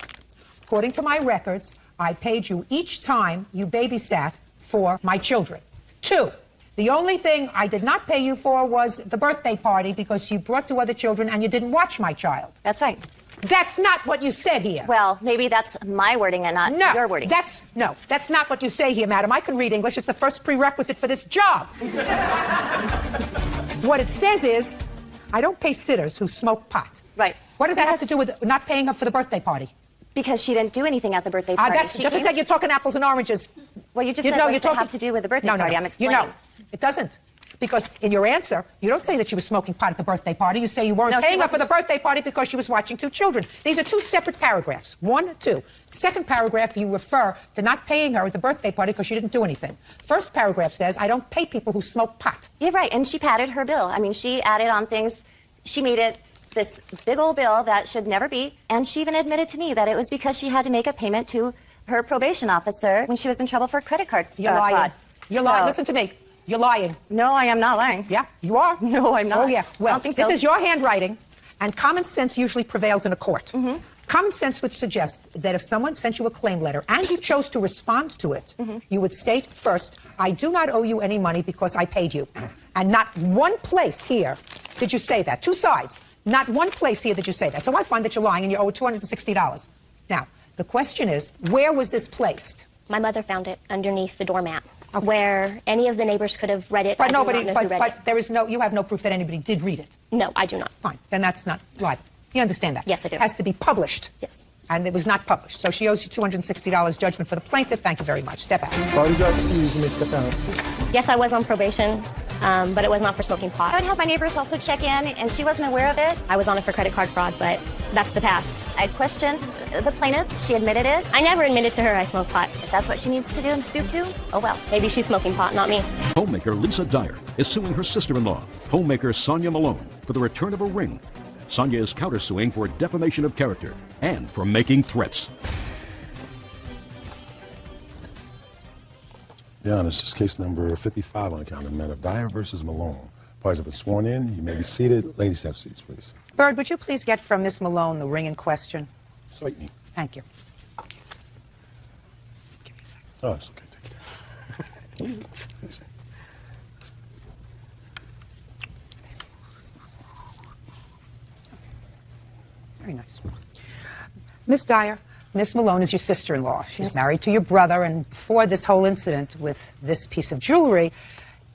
according to my records, I paid you each time you babysat for my children. 2, the only thing I did not pay you for was the birthday party because you brought 2 other children and you didn't watch my child. That's right. That's not what you said here. Well, maybe that's my wording and not your wording. That's not what you say here, madam. I can read English. It's the first prerequisite for this job. What it says is, I don't pay sitters who smoke pot. Right. What does that have to do with not paying her for the birthday party? Because she didn't do anything at the birthday party. That's just to say you're talking apples and oranges. Well, you just said what does it have to do with the birthday party? I'm explaining. You know, it doesn't. Because in your answer, you don't say that she was smoking pot at the birthday party. You say you weren't paying her for the birthday party because she was watching 2 children. These are 2 separate paragraphs. 1, 2. Second paragraph, you refer to not paying her at the birthday party because she didn't do anything. First paragraph says, I don't pay people who smoke pot. Yeah, right. And she padded her bill. I mean, she added on things. She made it this big old bill that should never be. And she even admitted to me that it was because she had to make a payment to her probation officer when she was in trouble for credit card You're lying. fraud. You're lying. Listen to me. You're lying. No, I am not lying. Yeah, you are. No, I'm not. Oh, yeah. Well, I don't think so. This is your handwriting, and common sense usually prevails in a court. Common sense would suggest that if someone sent you a claim letter and you chose to respond to it, you would state first, I do not owe you any money because I paid you. And not one place here did you say that. Two sides. Not one place here did you say that. So I find that you're lying and you owe $260. Now, the question is, where was this placed? My mother found it underneath the doormat, where any of the neighbors could have read it. But but there is you have no proof that anybody did read it. No, I do not. Fine, then that's not libel. You understand that? Yes, I do. It has to be published. Yes. And it was not published. So she owes you $260 judgment for the plaintiff. Thank you very much. Step out. Yes, I was on probation, but it was not for smoking pot. I would have my neighbors also check in, and she wasn't aware of it. I was on it for credit card fraud, but that's the past. I questioned the plaintiff. She admitted it. I never admitted to her I smoked pot. If that's what she needs to do and stoop to, oh well. Maybe she's smoking pot, not me. Homemaker Lisa Dyer is suing her sister-in-law, homemaker Sonia Malone, for the return of a ring. Sonia is countersuing for defamation of character and for making threats. Your Honor, this is case number 55 on account of the matter of Dyer versus Malone. Parties have been sworn in. You may be seated. Ladies, have seats, please. Bird, would you please get from Miss Malone the ring in question? Certainly. Thank you. Oh, it's okay. Take your time. Very nice. Miss Dyer, Miss Malone is your sister-in-law. She's married to your brother, and before this whole incident with this piece of jewelry,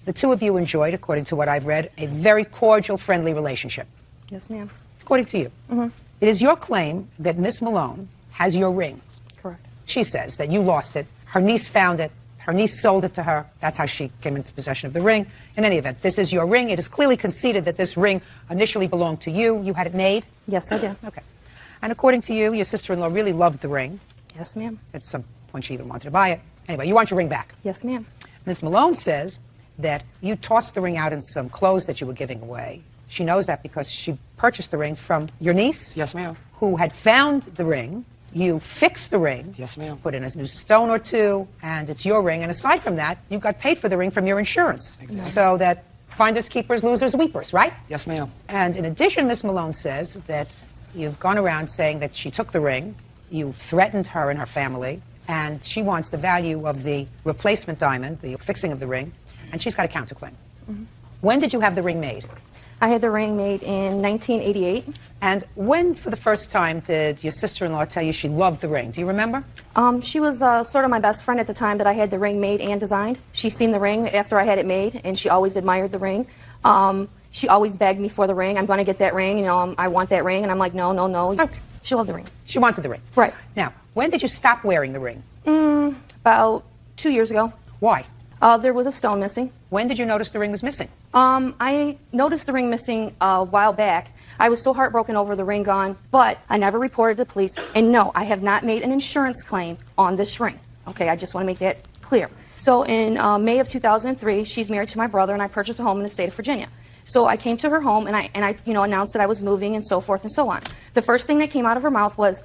the two of you enjoyed, according to what I've read, a very cordial, friendly relationship. Yes, ma'am. According to you. It is your claim that Miss Malone has your ring. Correct. She says that you lost it. Her niece found it. Her niece sold it to her. That's how she came into possession of the ring. In any event, this is your ring. It is clearly conceded that this ring initially belonged to you. You had it made? Yes, I did. Okay. And according to you, your sister-in-law really loved the ring. Yes, ma'am. At some point, she even wanted to buy it. Anyway, you want your ring back. Yes, ma'am. Ms. Malone says that you tossed the ring out in some clothes that you were giving away. She knows that because she purchased the ring from your niece. Yes, ma'am. Who had found the ring. You fixed the ring. Yes, ma'am. Put in a new stone or two, and it's your ring. And aside from that, you got paid for the ring from your insurance. Exactly. So that finders, keepers, losers, weepers, right? Yes, ma'am. And in addition, Miss Malone says that you've gone around saying that she took the ring, you threatened her and her family, and she wants the value of the replacement diamond, the fixing of the ring, and she's got a counterclaim. When did you have the ring made? I had the ring made in 1988. And when, for the first time, did your sister-in-law tell you she loved the ring? Do you remember? She was sort of my best friend at the time that I had the ring made and designed. She seen the ring after I had it made, and she always admired the ring. She always begged me for the ring. I'm going to get that ring. You know, I want that ring. And I'm like, no, no, no. Okay. She loved the ring. She wanted the ring. Right. Now, when did you stop wearing the ring? About 2 years ago. Why? There was a stone missing. When did you notice the ring was missing? I noticed the ring missing a while back. I was so heartbroken over the ring gone, but I never reported to police. And no, I have not made an insurance claim on this ring. Okay, I just want to make that clear. So in May of 2003, she's married to my brother, and I purchased a home in the state of Virginia. So I came to her home, and I announced that I was moving and so forth and so on. The first thing that came out of her mouth was,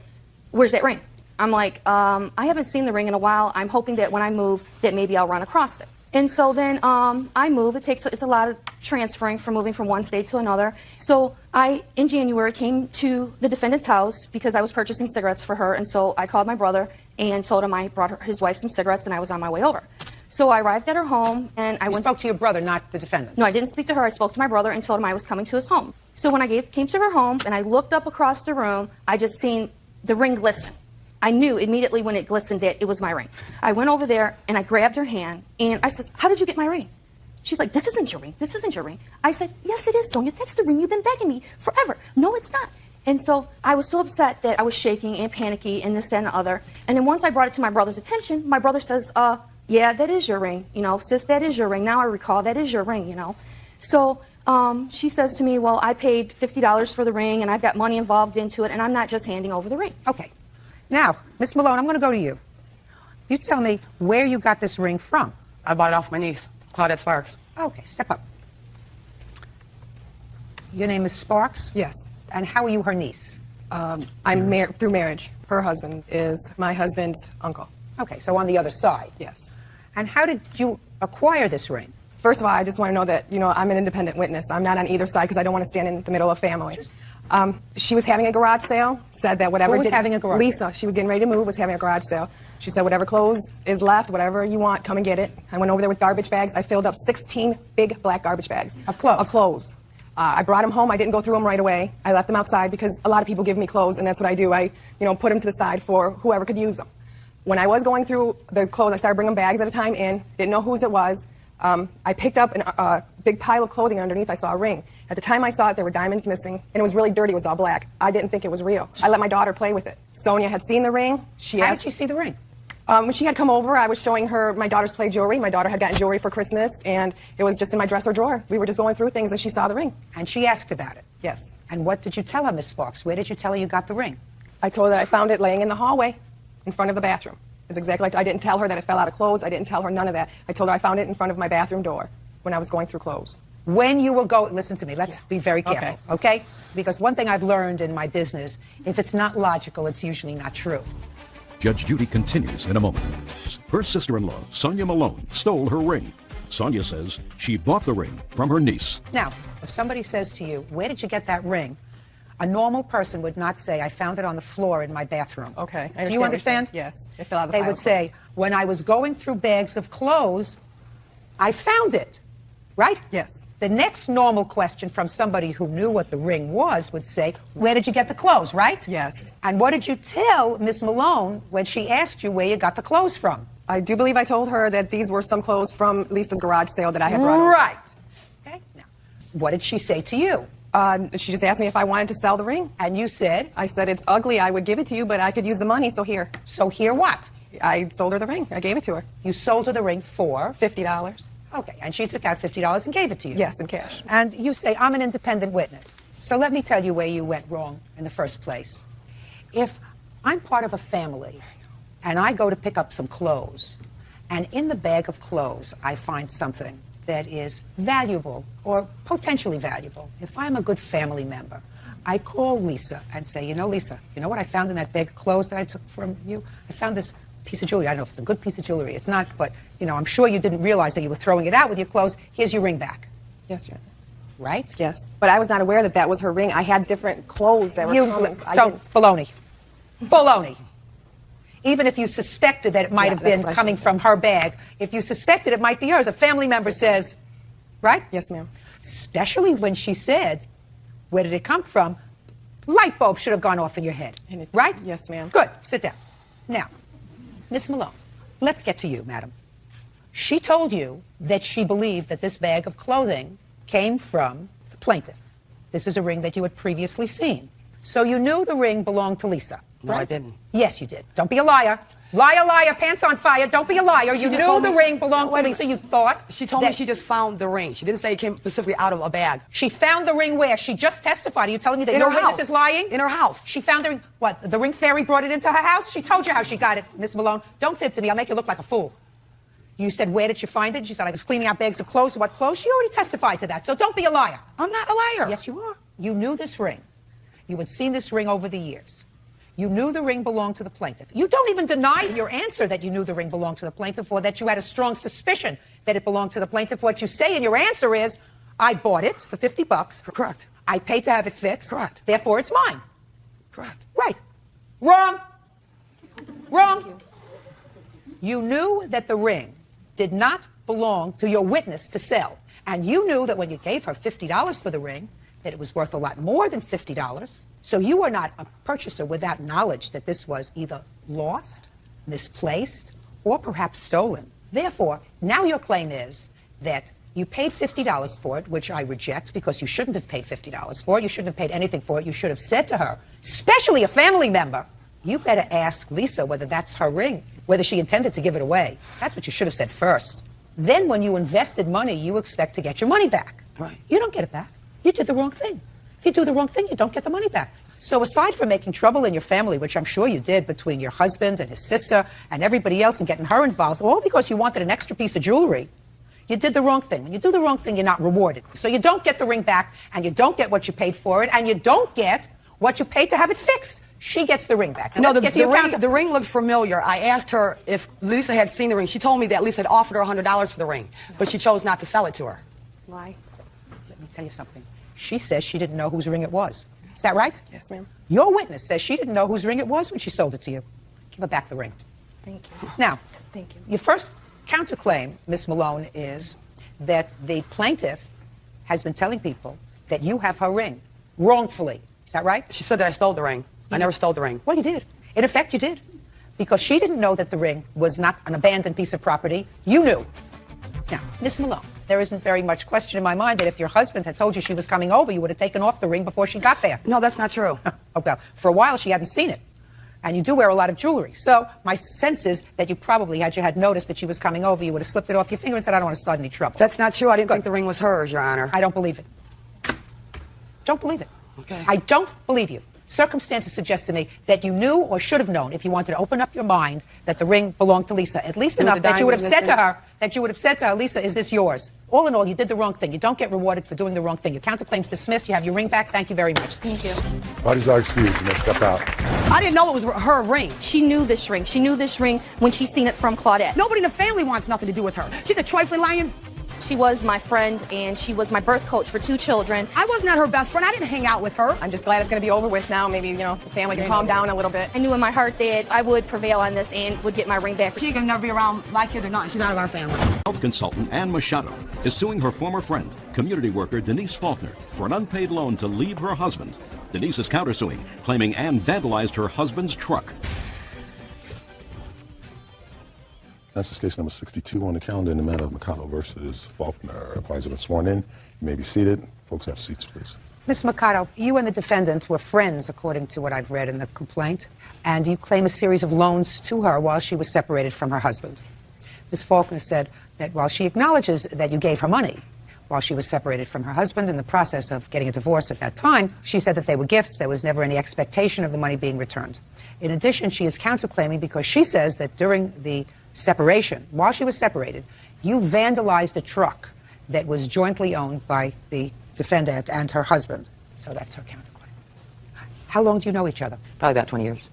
"Where's that ring?" I'm like, I haven't seen the ring in a while. I'm hoping that when I move, that maybe I'll run across it. And so then I move. It's a lot of transferring from moving from one state to another. So I, in January, came to the defendant's house because I was purchasing cigarettes for her. And so I called my brother and told him I brought his wife some cigarettes and I was on my way over. So I arrived at her home and I spoke to your brother, not the defendant? No, I didn't speak to her. I spoke to my brother and told him I was coming to his home. So when I came to her home and I looked up across the room, I just seen the ring glisten. I knew immediately when it glistened that it was my ring. I went over there and I grabbed her hand and I said, "How did you get my ring?" She's like, "This isn't your ring. This isn't your ring." I said, "Yes, it is, Sonia. That's the ring you've been begging me forever." "No, it's not." And so I was so upset that I was shaking and panicky and this, that, and the other. And then once I brought it to my brother's attention, my brother says, "Yeah, that is your ring. You know, sis, that is your ring. Now I recall, that is your ring, you know." So she says to me, "Well, I paid $50 for the ring and I've got money involved into it and I'm not just handing over the ring." Okay. Now, Miss Malone, I'm going to go to you. You tell me where you got this ring from. I bought it off my niece, Claudette Sparks. Okay, step up. Your name is Sparks? Yes. And how are you her niece? I'm married through marriage. Her husband is my husband's uncle. Okay, so on the other side. Yes. And how did you acquire this ring? First of all, I just want to know that, I'm an independent witness. I'm not on either side because I don't want to stand in the middle of family. She was having a garage sale, said that whatever... Who was having a garage Lisa, sale? she was getting ready to move, was having a garage sale. She said, whatever clothes is left, whatever you want, come and get it. I went over there with garbage bags. I filled up 16 big black garbage bags. Of clothes? Of clothes. I brought them home. I didn't go through them right away. I left them outside because a lot of people give me clothes, and that's what I do. I, put them to the side for whoever could use them. When I was going through the clothes, I started bringing bags at a time in. Didn't know whose it was. I picked up a big pile of clothing underneath. I saw a ring. At the time I saw it, there were diamonds missing, and it was really dirty. It was all black. I didn't think it was real. I let my daughter play with it. Sonia had seen the ring. How did she see the ring? When she had come over, I was showing her my daughter's play jewelry. My daughter had gotten jewelry for Christmas, and it was just in my dresser drawer. We were just going through things, and she saw the ring. And she asked about it? Yes. And what did you tell her, Miss Sparks? Where did you tell her you got the ring? I told her I found it laying in the hallway in front of the bathroom. It's exactly like I didn't tell her that it fell out of clothes. I didn't tell her none of that. I told her I found it in front of my bathroom door when I was going through clothes. When you were going, listen to me, let's be very careful, okay? Because one thing I've learned in my business, if it's not logical, it's usually not true. Judge Judy continues in a moment. Her sister-in-law, Sonia Malone, stole her ring. Sonia says she bought the ring from her niece. Now, if somebody says to you, where did you get that ring? A normal person would not say, I found it on the floor in my bathroom. Okay. Do you understand? Yes. It fell out of the They would say, when I was going through bags of clothes, I found it. Right? Yes. The next normal question from somebody who knew what the ring was would say, where did you get the clothes, right? Yes. And what did you tell Miss Malone when she asked you where you got the clothes from? I do believe I told her that these were some clothes from Lisa's garage sale that I had brought over. Right. Okay. Now, what did she say to you? She just asked me if I wanted to sell the ring. And you said? I said, it's ugly. I would give it to you, but I could use the money, so here. So here what? I sold her the ring. I gave it to her. You sold her the ring for? $50. Okay, and she took out $50 and gave it to you? Yes, in cash. And you say, I'm an independent witness. So let me tell you where you went wrong in the first place. If I'm part of a family and I go to pick up some clothes, and in the bag of clothes I find something that is valuable or potentially valuable, if I'm a good family member, I call Lisa and say, Lisa, you know what I found in that bag of clothes that I took from you? I found this piece of jewelry. I don't know if it's a good piece of jewelry. It's not, but, I'm sure you didn't realize that you were throwing it out with your clothes. Here's your ring back. Yes, Your Honor. Right? Yes. But I was not aware that that was her ring. I had different clothes that were common. Baloney. Baloney. Even if you suspected that it might have been coming from her bag, if you suspected it might be hers, a family member says, right? Yes, ma'am. Especially when she said, where did it come from? Light bulb should have gone off in your head. Right? Yes, ma'am. Good. Sit down. Now, Miss Malone, let's get to you, madam. She told you that she believed that this bag of clothing came from the plaintiff. This is a ring that you had previously seen. So you knew the ring belonged to Lisa. No, right? I didn't. Yes, you did. Don't be a liar. Liar, liar, pants on fire. Don't be a liar. You knew the ring belonged to Lisa. You thought. She told me she just found the ring. She didn't say it came specifically out of a bag. She found the ring where? She just testified. Are you telling me that In your her witness house. is lying? In her house. She found the ring. What? The ring fairy brought it into her house? She told you how she got it, Miss Malone. Don't fib to me. I'll make you look like a fool. You said, where did you find it? She said, I was cleaning out bags of clothes. What clothes? She already testified to that. So don't be a liar. I'm not a liar. Yes, you are. You knew this ring. You had seen this ring over the years. You knew the ring belonged to the plaintiff. You don't even deny your answer that you knew the ring belonged to the plaintiff or that you had a strong suspicion that it belonged to the plaintiff. What you say in your answer is, I bought it for $50. Correct. I paid to have it fixed. Correct. Therefore, it's mine. Correct. Right. Wrong. Wrong. You knew that the ring did not belong to your witness to sell. And you knew that when you gave her $50 for the ring, that it was worth a lot more than $50. So you were not a purchaser without knowledge that this was either lost, misplaced, or perhaps stolen. Therefore, now your claim is that you paid $50 for it, which I reject because you shouldn't have paid $50 for it. You shouldn't have paid anything for it. You should have said to her, especially a family member, you better ask Lisa whether that's her ring, whether she intended to give it away. That's what you should have said first. Then when you invested money, you expect to get your money back. Right. You don't get it back. You did the wrong thing. If you do the wrong thing, you don't get the money back. So aside from making trouble in your family, which I'm sure you did between your husband and his sister and everybody else and getting her involved, all because you wanted an extra piece of jewelry, you did the wrong thing. When you do the wrong thing, you're not rewarded. So you don't get the ring back, and you don't get what you paid for it, and you don't get what you paid to have it fixed. She gets the ring back. And No, let's get to your counter. the ring looked familiar. I asked her if Lisa had seen the ring. She told me that Lisa had offered her $100 for the ring, but she chose not to sell it to her. Why? Let me tell you something. She says she didn't know whose ring it was. Is that right? Yes, ma'am. Your witness says she didn't know whose ring it was when she sold it to you. Give her back the ring. Thank you. Now, Thank you. your first counterclaim, Miss Malone, is that the plaintiff has been telling people that you have her ring wrongfully. Is that right? She said that I stole the ring. I never stole the ring. Well, you did. In effect, you did. Because she didn't know that the ring was not an abandoned piece of property. You knew. Now, Miss Malone, there isn't very much question in my mind that if your husband had told you she was coming over, you would have taken off the ring before she got there. No, that's not true. Oh, well, for a while she hadn't seen it. And you do wear a lot of jewelry. So my sense is that you probably, had you had noticed that she was coming over, you would have slipped it off your finger and said, I don't want to start any trouble. That's not true. I didn't think the ring was hers, Your Honor. I don't believe it. Don't believe it. Okay. I don't believe you. Circumstances suggest to me that you knew or should have known, if you wanted to open up your mind, that the ring belonged to Lisa. At least And enough the that you would have diamond said to her, Lisa, is this yours? All in all, you did the wrong thing. You don't get rewarded for doing the wrong thing. Your counterclaim's dismissed. You have your ring back. Thank you very much. Thank you. Bodies are excused. You may step out. I didn't know it was her ring. She knew this ring. She knew this ring when she seen it from Claudette. Nobody in the family wants nothing to do with her. She's a trifling lion. She was my friend, and she was my birth coach for 2 children. I was not her best friend. I didn't hang out with her. I'm just glad it's going to be over with now. Maybe, the family can calm down a little bit. I knew in my heart that I would prevail on this and would get my ring back. She can never be around my kids or not. She's out of our family. Health consultant Ann Machado is suing her former friend, community worker Denise Faulkner, for an unpaid loan to leave her husband. Denise is countersuing, claiming Ann vandalized her husband's truck. That's case number 62 on the calendar in the matter of Machado versus Faulkner. Parties have been sworn in. You may be seated. Folks, have seats, please. Ms. Machado, you and the defendant were friends, according to what I've read in the complaint, and you claim a series of loans to her while she was separated from her husband. Ms. Faulkner said that while she acknowledges that you gave her money while she was separated from her husband in the process of getting a divorce at that time, she said that they were gifts. There was never any expectation of the money being returned. In addition, she is counterclaiming because she says that during the separation, while she was separated, you vandalized a truck that was jointly owned by the defendant and her husband. So that's her counterclaim. How long do you know each other? Probably about 20 years.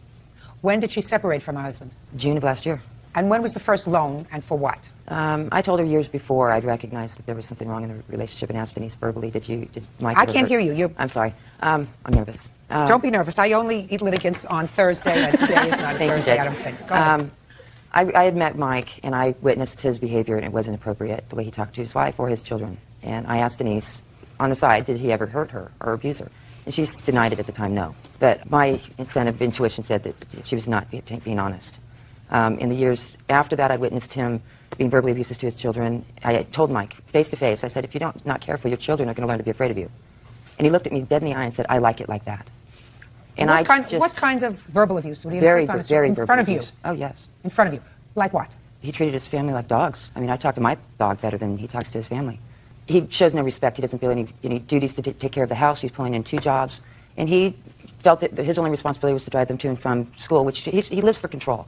When did she separate from her husband? June of last year. And when was the first loan, and for what? I told her years before I'd recognized that there was something wrong in the relationship and asked Denise verbally, did Mike... I can't hear you. I'm sorry. I'm nervous. Don't be nervous. I only eat litigants on Thursday, and today is not a Thursday, I don't think. Go ahead. I had met Mike, and I witnessed his behavior, and it wasn't appropriate, the way he talked to his wife or his children. And I asked Denise, on the side, did he ever hurt her or abuse her? And she denied it at the time, no. But my sense of intuition said that she was not being honest. In the years after that, I witnessed him being verbally abusive to his children. I told Mike, face to face, I said, if you don't not care for your children, they're going to learn to be afraid of you. And he looked at me dead in the eye and said, I like it like that. And what kind of verbal abuse? What do you very in verbal front of you? abuse. Oh, yes. In front of you? Like what? He treated his family like dogs. I mean, I talk to my dog better than he talks to his family. He shows no respect. He doesn't feel any duties to take care of the house. He's pulling in 2 jobs. And he felt that his only responsibility was to drive them to and from school, which he lives for control.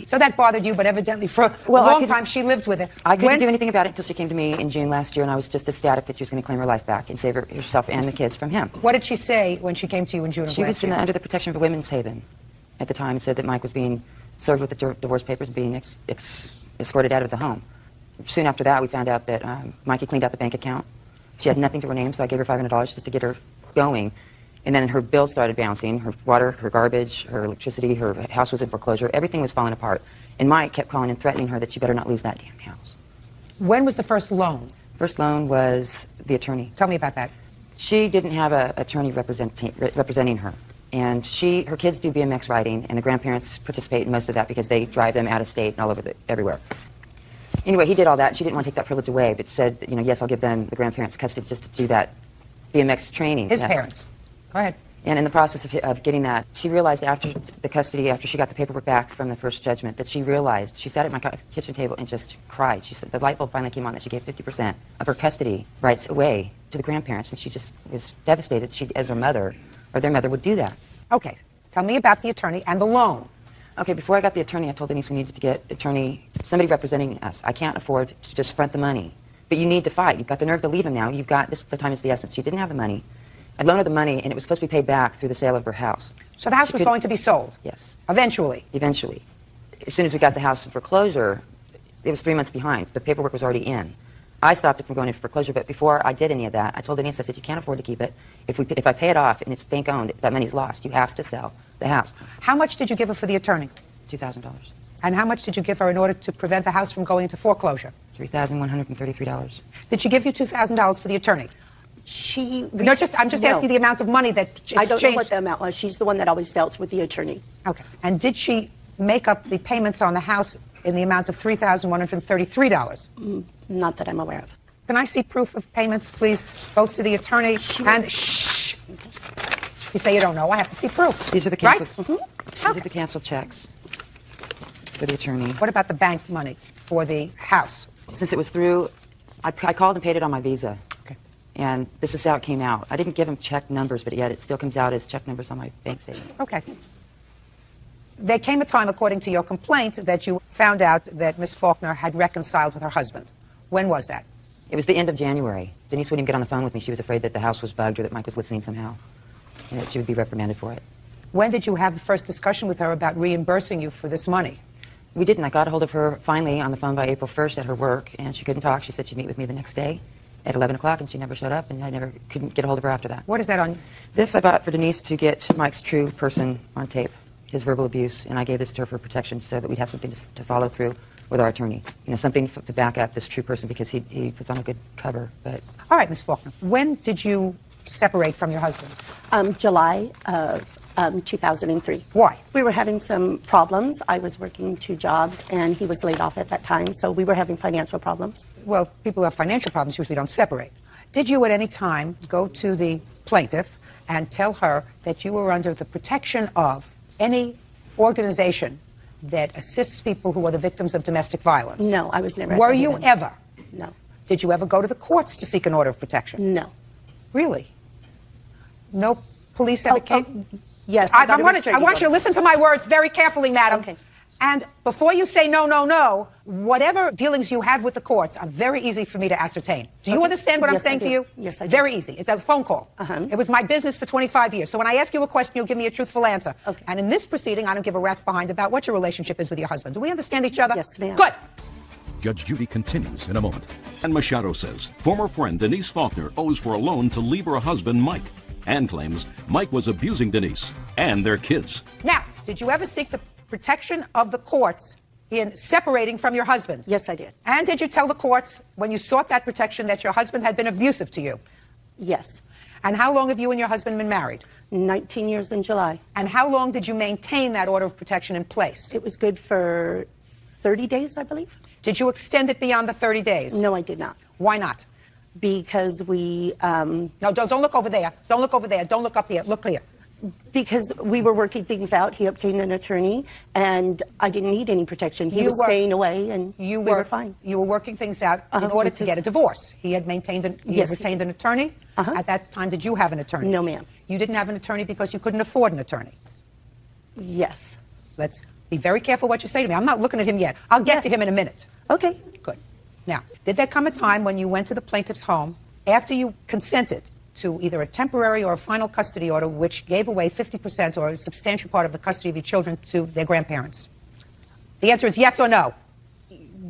So that bothered you, but evidently for a long time she lived with it. I couldn't do anything about it until she came to me in June last year, and I was just ecstatic that she was going to claim her life back and save herself and the kids from him. What did she say when she came to you in June of last year? She was under the protection of a women's haven at the time, and said that Mike was being served with the divorce papers and being escorted out of the home. Soon after that, we found out that Mikey cleaned out the bank account. She had nothing to her name, so I gave her $500 just to get her going. And then her bills started bouncing, her water, her garbage, her electricity, her house was in foreclosure. Everything was falling apart. And Mike kept calling and threatening her that she better not lose that damn house. When was the first loan? First loan was the attorney. Tell me about that. She didn't have an attorney representing her. And her kids do BMX riding, and the grandparents participate in most of that because they drive them out of state and all over everywhere. Anyway, he did all that, and she didn't want to take that privilege away, but said, yes, I'll give them the grandparents custody just to do that BMX training. His parents. Go ahead. And in the process of getting that, she realized after the custody, after she got the paperwork back from the first judgment, that she sat at my kitchen table and just cried. She said the light bulb finally came on that she gave 50% of her custody rights away to the grandparents, and she just was devastated she, as her mother, or their mother, would do that. Okay. Tell me about the attorney and the loan. Okay, before I got the attorney, I told Denise we needed to get somebody representing us. I can't afford to just front the money. But you need to fight. You've got the nerve to leave him now. The time is the essence. She didn't have the money. I'd loaned her the money, and it was supposed to be paid back through the sale of her house. So the house was going to be sold? Yes. Eventually? Eventually. As soon as we got the house in foreclosure, it was 3 months behind. The paperwork was already in. I stopped it from going into foreclosure, but before I did any of that, I told Denise, I said, you can't afford to keep it. If I pay it off and it's bank-owned, that money's lost. You have to sell the house. How much did you give her for the attorney? $2,000. And how much did you give her in order to prevent the house from going into foreclosure? $3,133. Did she give you $2,000 for the attorney? I'm just asking the amount of money that it's I don't know changed. what the amount was. She's the one that always dealt with the attorney. Okay. And did she make up the payments on the house in the amount of $3,133? Not that I'm aware of. Can I see proof of payments, please, both to the attorney and... Shh! You say you don't know. I have to see proof. These are the canceled, These are the canceled checks for the attorney. What about the bank money for the house? Since it was through, I called and paid it on my Visa. Okay. And this is how it came out. I didn't give him check numbers, but yet it still comes out as check numbers on my bank statement. Okay. There came a time, according to your complaint, that you found out that Miss Faulkner had reconciled with her husband. When was that? It was the end of January. Denise wouldn't even get on the phone with me. She was afraid that the house was bugged or that Mike was listening somehow, and that she would be reprimanded for it. When did you have the first discussion with her about reimbursing you for this money? We didn't. I got a hold of her finally on the phone by April 1st at her work, and she couldn't talk. She said she'd meet with me the next day at 11 o'clock, and she never showed up, and I never couldn't get a hold of her after that. What is that on? This I bought for Denise to get Mike's true person on tape, his verbal abuse, and I gave this to her for protection so that we'd have something to follow through with our attorney. You know, something to back up this true person because he puts on a good cover. But all right, Miss Faulkner, when did you separate from your husband? July of 2003. Why? We were having some problems. I was working 2 jobs, and he was laid off at that time, so we were having financial problems. Well, people who have financial problems usually don't separate. Did you at any time go to the plaintiff and tell her that you were under the protection of any organization that assists people who are the victims of domestic violence? No, I was never. Were you ever? No. Did you ever go to the courts to seek an order of protection? No. Really? No police ever came? Yes. I want you to listen to my words very carefully, madam. Okay. And before you say no, no, no, whatever dealings you have with the courts are very easy for me to ascertain. Do you understand what I'm saying to you? Yes, I do. Very easy. It's a phone call. It was my business for 25 years. So when I ask you a question, you'll give me a truthful answer. Okay. And in this proceeding, I don't give a rat's behind about what your relationship is with your husband. Do we understand each other? Yes, ma'am. Good. Judge Judy continues in a moment. And Machado says former friend Denise Faulkner owes for a loan to leave her husband Mike, and claims Mike was abusing Denise and their kids. Now, did you ever seek the protection of the courts in separating from your husband? Yes, I did. And did you tell the courts when you sought that protection that your husband had been abusive to you? Yes. And how long have you and your husband been married? 19 years in July. And how long did you maintain that order of protection in place? It was good for 30 days, I believe. Did you extend it beyond the 30 days? No, I did not. Why not? Because we... No, don't look over there. Don't look over there. Don't look up here. Look here. Because we were working things out. He obtained an attorney, and I didn't need any protection. He was staying away, and we were fine. You were working things out in order to get a divorce. He had retained an attorney. At that time, did you have an attorney? No, ma'am. You didn't have an attorney because you couldn't afford an attorney? Yes. Let's be very careful what you say to me. I'm not looking at him yet. I'll get to him in a minute. Okay. Good. Now, did there come a time when you went to the plaintiff's home after you consented to either a temporary or a final custody order which gave away 50% or a substantial part of the custody of your children to their grandparents? The answer is yes or no?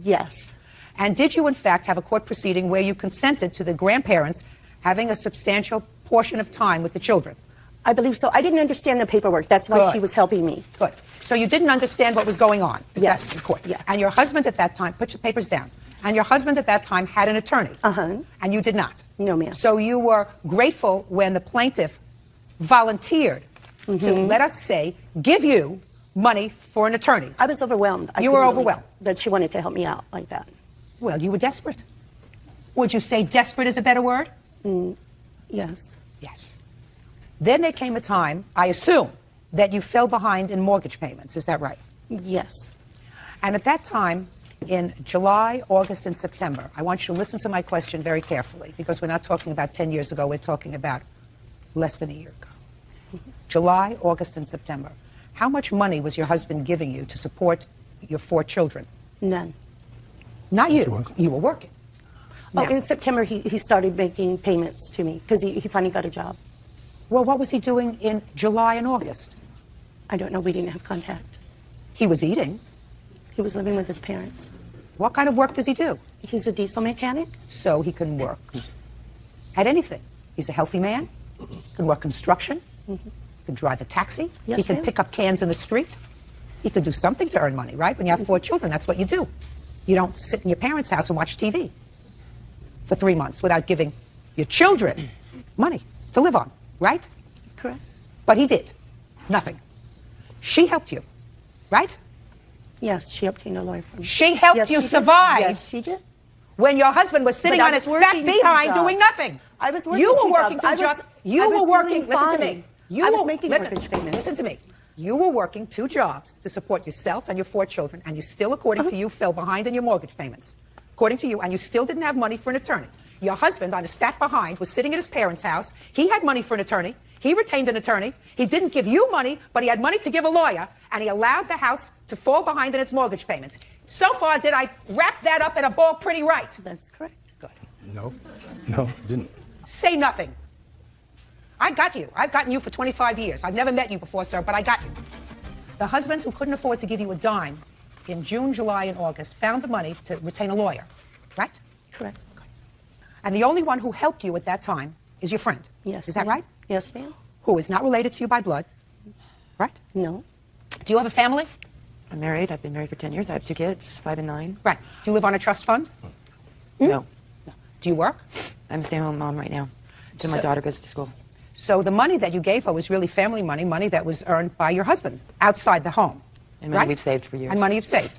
Yes. And did you, in fact, have a court proceeding where you consented to the grandparents having a substantial portion of time with the children? I believe so. I didn't understand the paperwork. That's why she was helping me. Good. So you didn't understand what was going on? Yes. In court. Yes. And your husband at that time, put your papers down, and your husband at that time had an attorney? And you did not? No, ma'am. So you were grateful when the plaintiff volunteered to, let us say, give you money for an attorney? I was overwhelmed. You were overwhelmed? That she wanted to help me out like that. Well, you were desperate. Would you say desperate is a better word? Yes. Yes. Then there came a time, I assume, that you fell behind in mortgage payments. Is that right? Yes. And at that time, in July, August, and September, I want you to listen to my question very carefully, because we're not talking about 10 years ago, we're talking about less than a year ago. July, August, and September. How much money was your husband giving you to support your 4 children? None. Not you. You were working. Oh, in September, he started making payments to me because he finally got a job. Well, what was he doing in July and August? I don't know. We didn't have contact. He was eating. He was living with his parents. What kind of work does he do? He's a diesel mechanic. So he can work at anything. He's a healthy man. Can work construction. Can drive a taxi. Yes, he can ma'am. pick up cans in the street. He could do something to earn money, right? When you have 4 children, that's what you do. You don't sit in your parents' house and watch TV for 3 months without giving your children money to live on, right? Correct. But he did. Nothing. She helped you, right? Yes, she obtained a lawyer for me. She helped Yes, you she did. survive. Yes, she did. When your husband was sitting But I on was his fat working behind 2 jobs. doing nothing. I was working You were 2 working jobs. 2 jobs. I You was were working. doing Listen to fine. me. You I was were making listen, mortgage payments. Listen to me. You were working 2 jobs to support yourself and your 4 children, and you still, according to you, fell behind in your mortgage payments. According to you, and you still didn't have money for an attorney. Your husband, on his fat behind, was sitting at his parents' house. He had money for an attorney. He retained an attorney. He didn't give you money, but he had money to give a lawyer, and he allowed the house to fall behind in its mortgage payments. So far, did I wrap that up in a ball pretty right? That's correct. Good. No, didn't. Say nothing. I got you. I've gotten you for 25 years. I've never met you before, sir, but I got you. The husband who couldn't afford to give you a dime in June, July, and August found the money to retain a lawyer, right? Correct. And the only one who helped you at that time is your friend. Yes. Is that ma'am. right? Yes, ma'am. Who is not related to you by blood, right? No. Do you have a family? I'm married. I've been married for 10 years. I have 2 kids, 5 and 9. Right. Do you live on a trust fund? No. Do you work? I'm a stay-at-home mom right now until my daughter goes to school. So the money that you gave her was really family money, money that was earned by your husband outside the home. And money right? we've saved for years. And money you've saved.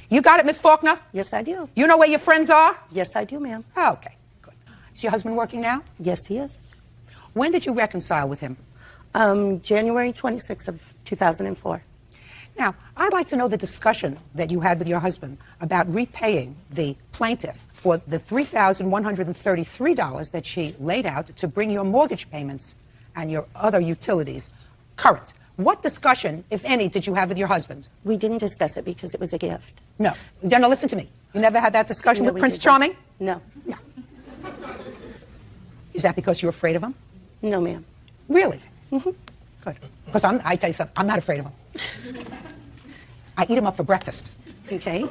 You got it, Miss Faulkner? Yes, I do. You know where your friends are? Yes, I do, ma'am. Oh, okay, good. Is your husband working now? Yes, he is. When did you reconcile with him? January 26th of 2004. Now, I'd like to know the discussion that you had with your husband about repaying the plaintiff for the $3,133 that she laid out to bring your mortgage payments and your other utilities current. What discussion, if any, did you have with your husband? We didn't discuss it because it was a gift. No. No, listen to me. You never had that discussion No, with we Prince didn't. Charming? No. No. Is that because you're afraid of him? No, ma'am. Really? Mm-hmm. Good. Because I tell you something, I'm not afraid of him. I eat him up for breakfast. Okay.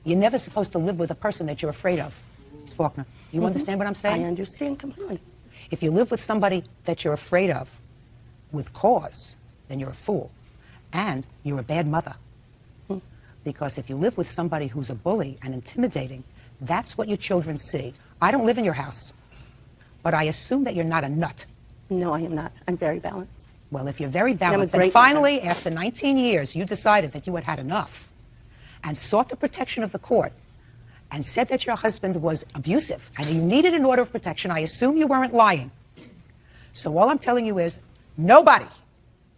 You're never supposed to live with a person that you're afraid of, Ms. Faulkner. You understand what I'm saying? I understand completely. If you live with somebody that you're afraid of with cause, then you're a fool. And you're a bad mother. Because if you live with somebody who's a bully and intimidating, that's what your children see. I don't live in your house, but I assume that you're not a nut. No, I am not. I'm very balanced. Well, if you're very I'm a balanced, and great finally, mother. after 19 years, you decided that you had had enough and sought the protection of the court and said that your husband was abusive and you needed an order of protection, I assume you weren't lying. So all I'm telling you is nobody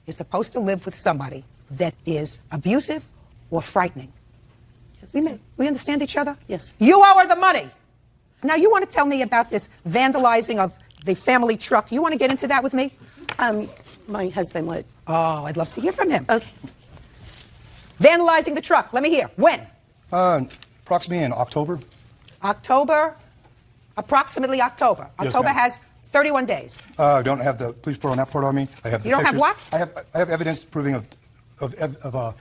is supposed to live with somebody that is abusive or frightening. Yes, We understand each other? Yes. You owe her the money. Now, you want to tell me about this vandalizing of the family truck. You want to get into that with me? My husband would. Oh, I'd love to hear from him. Okay. Vandalizing the truck. Let me hear. When? Approximately in October. October? Approximately October. Yes, October ma'am. has 31 days. I don't have the police report on that part on me. I have. The You don't have pictures. what? I have evidence proving of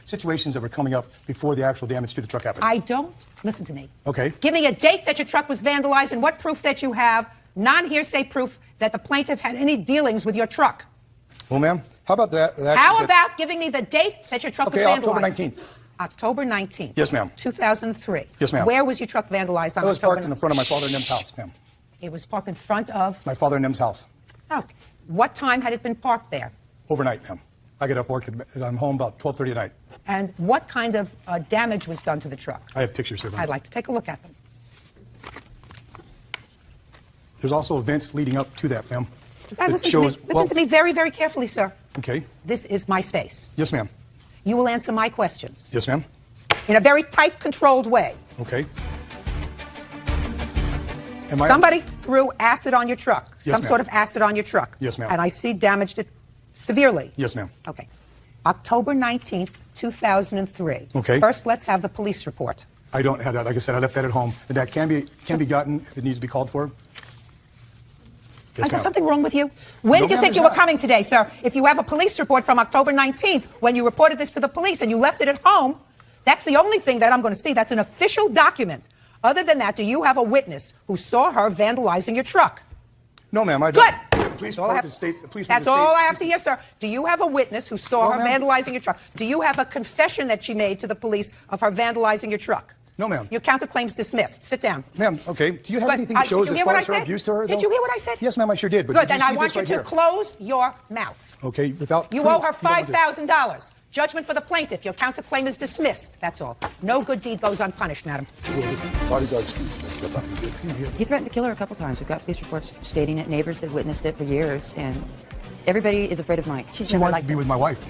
situations that were coming up before the actual damage to the truck happened. I don't. Listen to me. Okay. Give me a date that your truck was vandalized and what proof that you have, non-hearsay proof that the plaintiff had any dealings with your truck. Well, ma'am, how about that? How about giving me the date that your truck was vandalized? October 19th. October 19th. Yes, ma'am. 2003. Yes, ma'am. Where was your truck vandalized on It was October parked in the front of my father and Nim's house, ma'am. It was parked in front of? My father and Nim's house. Okay. What time had it been parked there? Overnight, ma'am. I get off work and I'm home about 12:30 at night. And what kind of damage was done to the truck? I have pictures here, ma'am. I'd like to take a look at them. There's also events leading up to that, ma'am. Listen to me very, very carefully, sir. Okay. This is my space. Yes, ma'am. You will answer my questions. Yes, ma'am. In a very tight, controlled way. Okay. Somebody threw acid on your truck. Yes, some ma'am. sort of acid on your truck. Yes, ma'am. And I see damaged it severely. Yes, ma'am. Okay. October 19th, 2003. Okay. First, let's have the police report. I don't have that. Like I said, I left that at home. And that can be gotten if it needs to be called for. Yes, Is there ma'am. something wrong with you? Where No, did you ma'am, think there's you were not. coming today, sir? If you have a police report from October 19th, when you reported this to the police and you left it at home, that's the only thing that I'm going to see. That's an official document. Other than that, do you have a witness who saw her vandalizing your truck? No, ma'am, I don't. Good. Please That's all I have- That's all all I have to hear, sir. Do you have a witness who saw No, her ma'am. vandalizing your truck? Do you have a confession that she made to the police of her vandalizing your truck? No, ma'am. Your counterclaim's dismissed. Sit down. Ma'am, okay. Do you have Good. anything that Did shows you as hear far what I as her said? abuse to her? Did though? you hear what I said? Yes, ma'am, I sure did. But Good. did Then you I see want this you right to here? close your mouth. Okay, without... You owe her proof, you don't want to- $5,000. Judgment for the plaintiff. Your counterclaim is dismissed. That's all. No good deed goes unpunished, madam. Parties are excused. He threatened to kill her a couple times. We've got police reports stating it, neighbors that witnessed it for years, and everybody is afraid of Mike. She's She never wanted liked to be him. with my wife.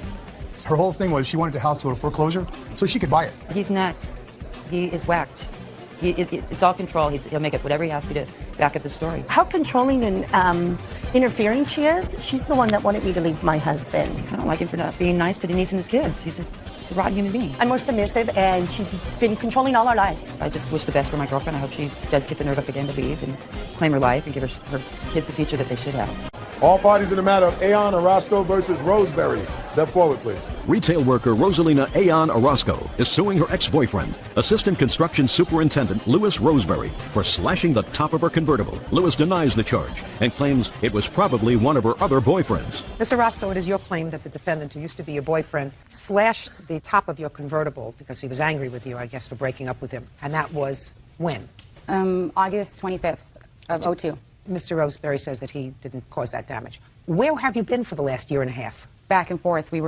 Her whole thing was she wanted the house to go to foreclosure so she could buy it. He's nuts. He is whacked. It's all control. He'll make up whatever he has to do to back up the story. How controlling and interfering she is. She's the one that wanted me to leave my husband. I don't like him for not being nice to Denise and his kids. He's a rotten human being. I'm more submissive, and she's been controlling all our lives. I just wish the best for my girlfriend. I hope she does get the nerve up again to leave and claim her life and give her kids the future that they should have. All parties in the matter of Aon Orozco versus Roseberry. Step forward, please. Retail worker Rosalina Aon Orozco is suing her ex-boyfriend, Assistant Construction Superintendent Louis Roseberry, for slashing the top of her convertible. Louis denies the charge and claims it was probably one of her other boyfriends. Mr. Roscoe, it is your claim that the defendant, who used to be your boyfriend, slashed the top of your convertible because he was angry with you, I guess, for breaking up with him. And that was when? August 25th of 02. Mr. Roseberry says that he didn't cause that damage. Where have you been for the last year and a half? Back and forth. We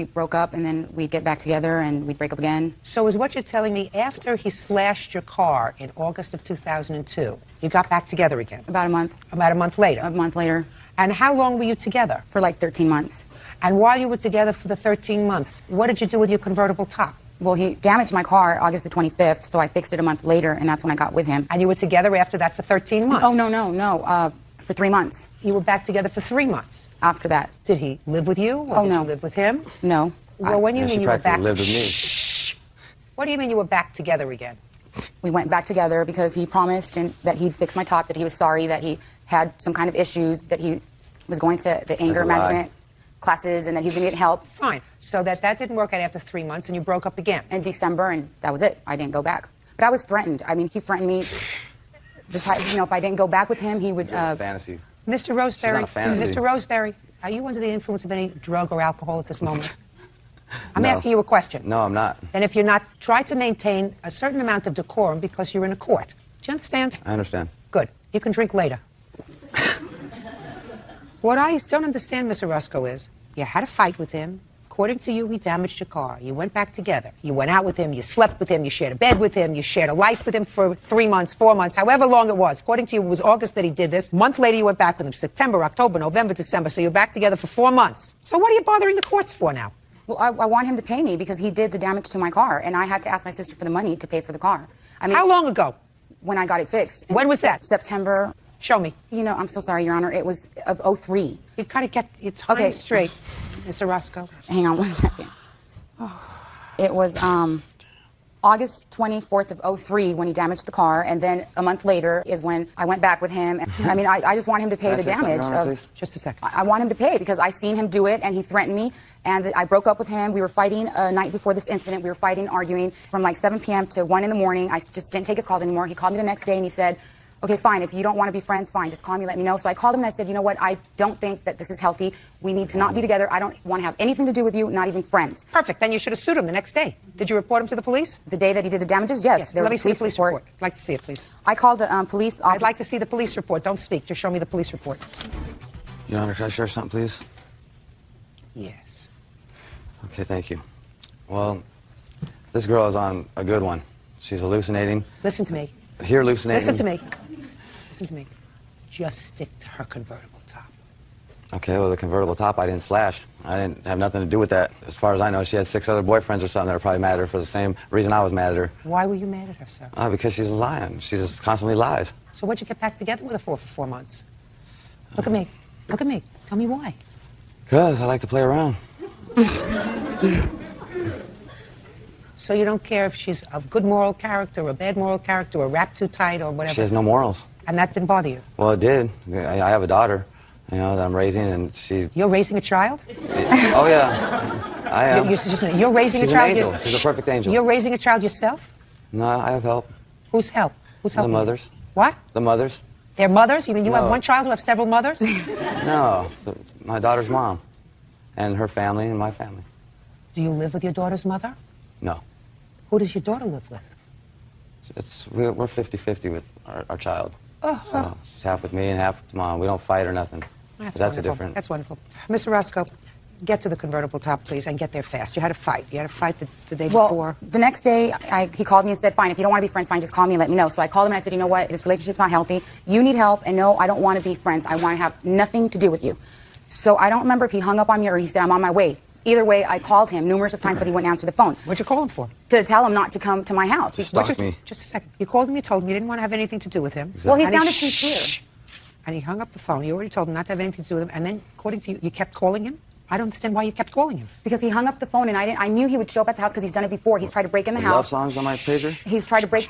broke up, and then we'd get back together, and we'd break up again. So is what you're telling me, after he slashed your car in August of 2002, you got back together again? About a month. About a month later? A month later. And how long were you together? For like 13 months. And while you were together for the 13 months, what did you do with your convertible top? Well, he damaged my car August the 25th, so I fixed it a month later, and that's when I got with him. And you were together after that for 13 months? Oh, no. For 3 months. You were back together for 3 months? After that. Did he live with you? Or did you live with him? No. Well, when you mean you were back... lived with me. What do you mean you were back together again? We went back together because he promised that he'd fix my top, that he was sorry, that he had some kind of issues, that he was going to the anger management classes, and that he was going to get help. Fine. So that didn't work out after 3 months, and you broke up again? In December, and that was it. I didn't go back. But I was threatened. I mean, he threatened me. If I didn't go back with him, he would... fantasy. Mr. Roseberry, She's not a fantasy. Mr. Roseberry, are you under the influence of any drug or alcohol at this moment? I'm No. asking you a question. No, I'm not. And if you're not, try to maintain a certain amount of decorum because you're in a court. Do you understand? I understand. Good. You can drink later. What I don't understand, Mr. Roscoe, is you had a fight with him. According to you, he damaged your car. You went back together. You went out with him. You slept with him. You shared a bed with him. You shared a life with him for 3 months, 4 months, however long it was. According to you, it was August that he did this. A month later, you went back with him. September, October, November, December. So you're back together for 4 months. So what are you bothering the courts for now? Well, I want him to pay me because he did the damage to my car, and I had to ask my sister for the money to pay for the car. I mean, how long ago? When I got it fixed. When was that? September. Show me. You know, I'm so sorry, Your Honor. It was of 03. You gotta get your time straight, Mr. Roscoe. Hang on 1 second. It was August 24th of 03 when he damaged the car, and then a month later is when I went back with him. I mean, I just want him to pay the damage of... Just a second. I want him to pay because I seen him do it, and he threatened me, and I broke up with him. We were fighting a night before this incident. We were fighting, arguing from like 7 p.m. to 1 in the morning. I just didn't take his calls anymore. He called me the next day, and he said, okay, fine, if you don't want to be friends, fine, just call me, let me know. So I called him and I said, you know what, I don't think that this is healthy. We need to not be together. I don't want to have anything to do with you, not even friends. Perfect. Then you should have sued him the next day. Did you report him to the police? The day that he did the damages, yes. There Let me was see a the police report. I'd like to see it, please. I called the police office. I'd like to see the police report. Don't speak. Just show me the police report. Your Honor, can I share something, please? Yes. Okay, thank you. Well, this girl is on a good one. She's hallucinating. Listen to me. Here, hallucinating. Listen to me. Listen to me. Just stick to her convertible top. Okay, well, the convertible top I didn't slash. I didn't have nothing to do with that. As far as I know, she had 6 other boyfriends or something that were probably mad at her for the same reason I was mad at her. Why were you mad at her, sir? Because she's lying. She just constantly lies. So what'd you get back together with her for 4 months? Look at me. Look at me. Tell me why. Because I like to play around. So you don't care if she's of good moral character or bad moral character or wrapped too tight or whatever? She has no morals. And that didn't bother you? Well, it did. I have a daughter, you know, that I'm raising, and she... You're raising a child? Oh, yeah. I am. You're raising She's a child? an angel. She's a perfect angel. You're raising a child yourself? No, I have help. Who's help? Who's helping? The mothers. What? The mothers. They're mothers? You mean you have No. one child who have several mothers? No, my daughter's mom, and her family, and my family. Do you live with your daughter's mother? No. Who does your daughter live with? We're 50-50 with our child. Oh, So she's half with me and half with mom. We don't fight or nothing. That's a wonderful. different... That's wonderful. Mr. Roscoe, get to the convertible top, please, and get there fast. You had a fight. You had a fight the day before. The next day, he called me and said, fine, if you don't want to be friends, fine, just call me and let me know. So I called him and I said, you know what, this relationship's not healthy. You need help, and no, I don't want to be friends. I want to have nothing to do with you. So I don't remember if he hung up on me or he said, I'm on my way. Either way, I called him numerous of times, but he wouldn't answer the phone. What'd you call him for? To tell him not to come to my house. Just stalk me. Just a second. You called him, you told him you didn't want to have anything to do with him. Well, he And sounded sincere. And he hung up the phone. You already told him not to have anything to do with him. And then, according to you, you kept calling him? I don't understand why you kept calling him. Because he hung up the phone, and I knew he would show up at the house because he's done it before. He's tried to break in the Love house. songs on my pager? He's tried to break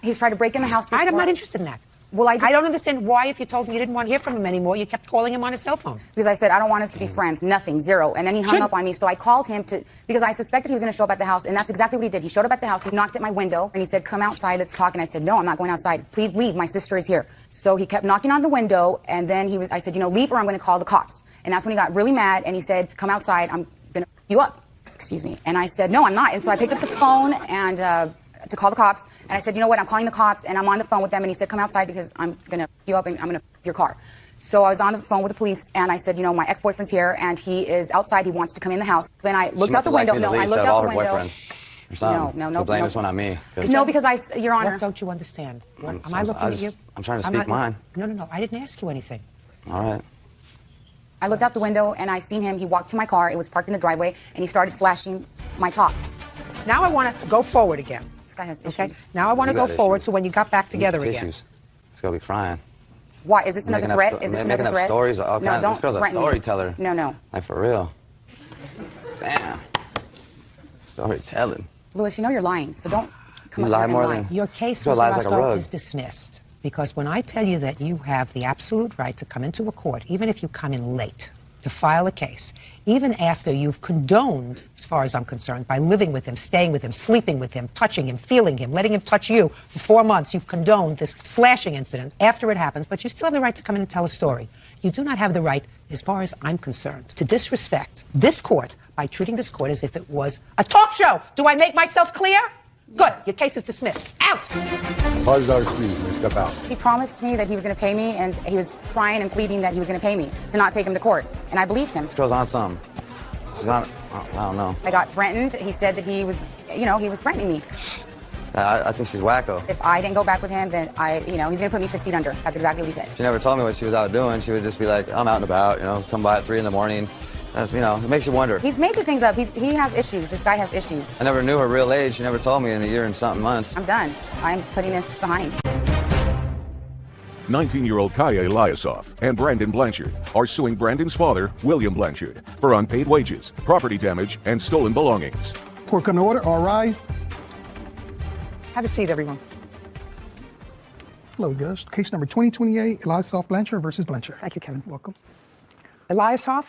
in the house before. I'm not interested in that. Well, I don't understand why, if you told him you didn't want to hear from him anymore, you kept calling him on his cell phone. Because I said, I don't want us to be friends. Nothing. Zero. And then he hung up on me. So I called him because I suspected he was going to show up at the house. And that's exactly what he did. He showed up at the house. He knocked at my window. And he said, come outside. Let's talk. And I said, no, I'm not going outside. Please leave. My sister is here. So he kept knocking on the window. And then I said, leave or I'm going to call the cops. And that's when he got really mad. And he said, come outside. I'm going to you up. Excuse me. And I said, no, I'm not. And so I picked up the phone and... to call the cops, and I said, you know what, I'm calling the cops, and I'm on the phone with them, and he said, come outside because I'm going to you up and I'm going to your car. So I was on the phone with the police, and I said, my ex-boyfriend's here, and he is outside, he wants to come in the house. Then I looked out the window. No, I looked out the window. No. Blame this one on me. No, because Your Honor. What don't you understand? Am I looking at you? I'm trying to speak mine. No, I didn't ask you anything. All right. I looked out the window, and I seen him, he walked to my car, it was parked in the driveway, and he started slashing my top. Now I want to go forward again. This guy has issues. Okay. Now I want to go forward to when you got back together again. It's gonna be crying. Why? Is this another threat? Is this another threat? Stories, all no, kinds. don't This girl's a threaten me. storyteller. No. Like, for real. Damn. Storytelling. Louis, you're lying, so don't come You up lie here more and lie. than... Your case, Girl Mr. lies like a Roscoe, rug. is dismissed. Because when I tell you that you have the absolute right to come into a court, even if you come in late, to file a case, even after you've condoned, as far as I'm concerned, by living with him, staying with him, sleeping with him, touching him, feeling him, letting him touch you for 4 months, you've condoned this slashing incident after it happens, but you still have the right to come in and tell a story. You do not have the right, as far as I'm concerned, to disrespect this court by treating this court as if it was a talk show. Do I make myself clear? Good. Your case is dismissed. Out! Pause our excuse me. Step out. He promised me that he was going to pay me, and he was crying and pleading that he was going to pay me to not take him to court. And I believed him. This girl's on something. She's on... I don't know. I got threatened. He said that he was, he was threatening me. I think she's wacko. If I didn't go back with him, then he's going to put me 6 feet under. That's exactly what he said. She never told me what she was out doing. She would just be like, I'm out and about, come by at 3 in the morning. That's, it makes you wonder. He's making things up. He has issues. This guy has issues. I never knew her real age. She never told me in a year and something months. I'm done. I'm putting this behind. 19-year-old Kaya Eliasov and Brandon Blanchard are suing Brandon's father, William Blanchard, for unpaid wages, property damage, and stolen belongings. Court come to order. All rise. Have a seat, everyone. Hello, Judge. Case number 2028, Eliasov Blanchard versus Blanchard. Thank you, Kevin. Welcome. Eliasov?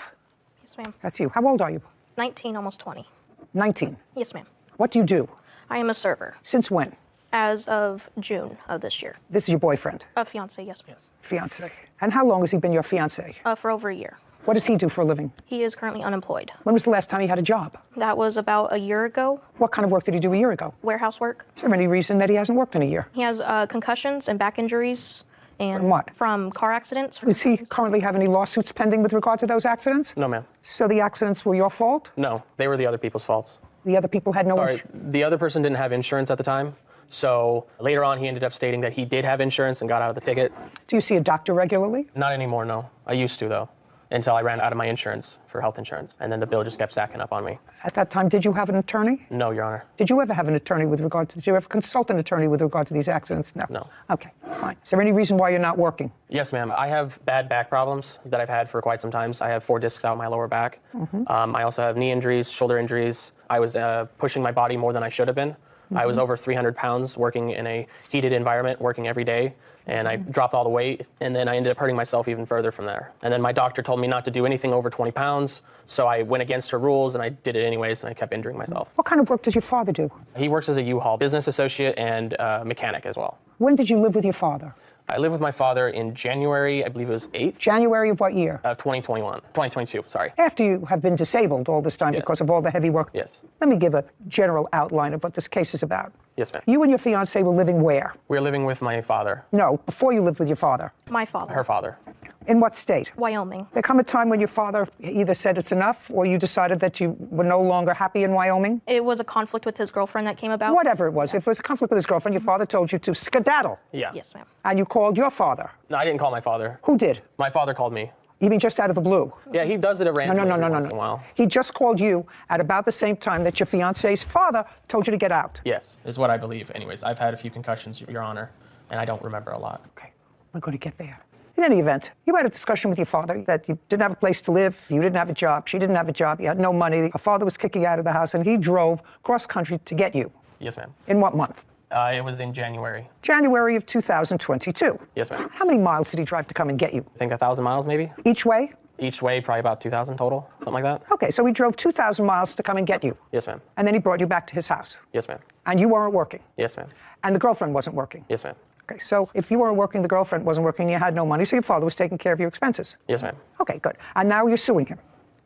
Yes, ma'am. That's you. How old are you? 19, almost 20. 19. Yes, ma'am. What do you do? I am a server. Since when? As of June of this year. This is your boyfriend? A fiance, yes, ma'am. Fiance. And how long has he been your fiance? For over a year. What does he do for a living? He is currently unemployed. When was the last time he had a job? That was about a year ago. What kind of work did he do a year ago? Warehouse work. Is there any reason that he hasn't worked in a year? He has concussions and back injuries. And from what? From car accidents. Does he currently have any lawsuits pending with regard to those accidents? No, ma'am. So the accidents were your fault? No, they were the other people's faults. The other people had no Sorry, the other person didn't have insurance at the time. So later on, he ended up stating that he did have insurance and got out of the ticket. Do you see a doctor regularly? Not anymore, no. I used to, though, until I ran out of my insurance for health insurance. And then the bill just kept stacking up on me. At that time, did you have an attorney? No, Your Honor. Did you ever have an attorney with regard to, did you ever consult an attorney with regard to these accidents? No. No. Okay, fine. Is there any reason why you're not working? Yes, ma'am. I have bad back problems that I've had for quite some time. I have 4 discs out my lower back. I also have knee injuries, shoulder injuries. I was pushing my body more than I should have been. I was over 300 pounds working in a heated environment, working every day, and I dropped all the weight, and then I ended up hurting myself even further from there. And then my doctor told me not to do anything over 20 pounds, so I went against her rules, and I did it anyways, and I kept injuring myself. What kind of work does your father do? He works as a U-Haul business associate and mechanic as well. When did you live with your father? I lived with my father in January, I believe it was 8th. January of what year? Of 2022, sorry. After you have been disabled all this time because of all the heavy work? Yes. Let me give a general outline of what this case is about. Yes, ma'am. You and your fiancée were living where? We were living with my father. No, before you lived with your father. My father. Her father. In what state? Wyoming. There come a time when your father either said it's enough or you decided that you were no longer happy in Wyoming? It was a conflict with his girlfriend that came about. Whatever it was. If it was a conflict with his girlfriend, your father told you to skedaddle. Yeah. Yes, ma'am. And you called your father. No, I didn't call my father. Who did? My father called me. You mean just out of the blue? Yeah, he does it at random once in a while. He just called you at about the same time that your fiancé's father told you to get out. Yes, is what I believe. Anyways, I've had a few concussions, Your Honor, and I don't remember a lot. Okay, we're going to get there. In any event, you had a discussion with your father that you didn't have a place to live, you didn't have a job, she didn't have a job, you had no money. Her father was kicking you out of the house, and he drove cross-country to get you. Yes, ma'am. In what month? It was in January. January of 2022. Yes, ma'am. How many miles did he drive to come and get you? I think 1,000 miles, maybe. Each way? Each way, probably about 2,000 total, something like that. Okay, so he drove 2,000 miles to come and get you. Yes, ma'am. And then he brought you back to his house. Yes, ma'am. And you weren't working. Yes, ma'am. And the girlfriend wasn't working. Yes, ma'am. Okay, so if you weren't working, the girlfriend wasn't working, you had no money, so your father was taking care of your expenses. Yes, ma'am. Okay, good. And now you're suing him.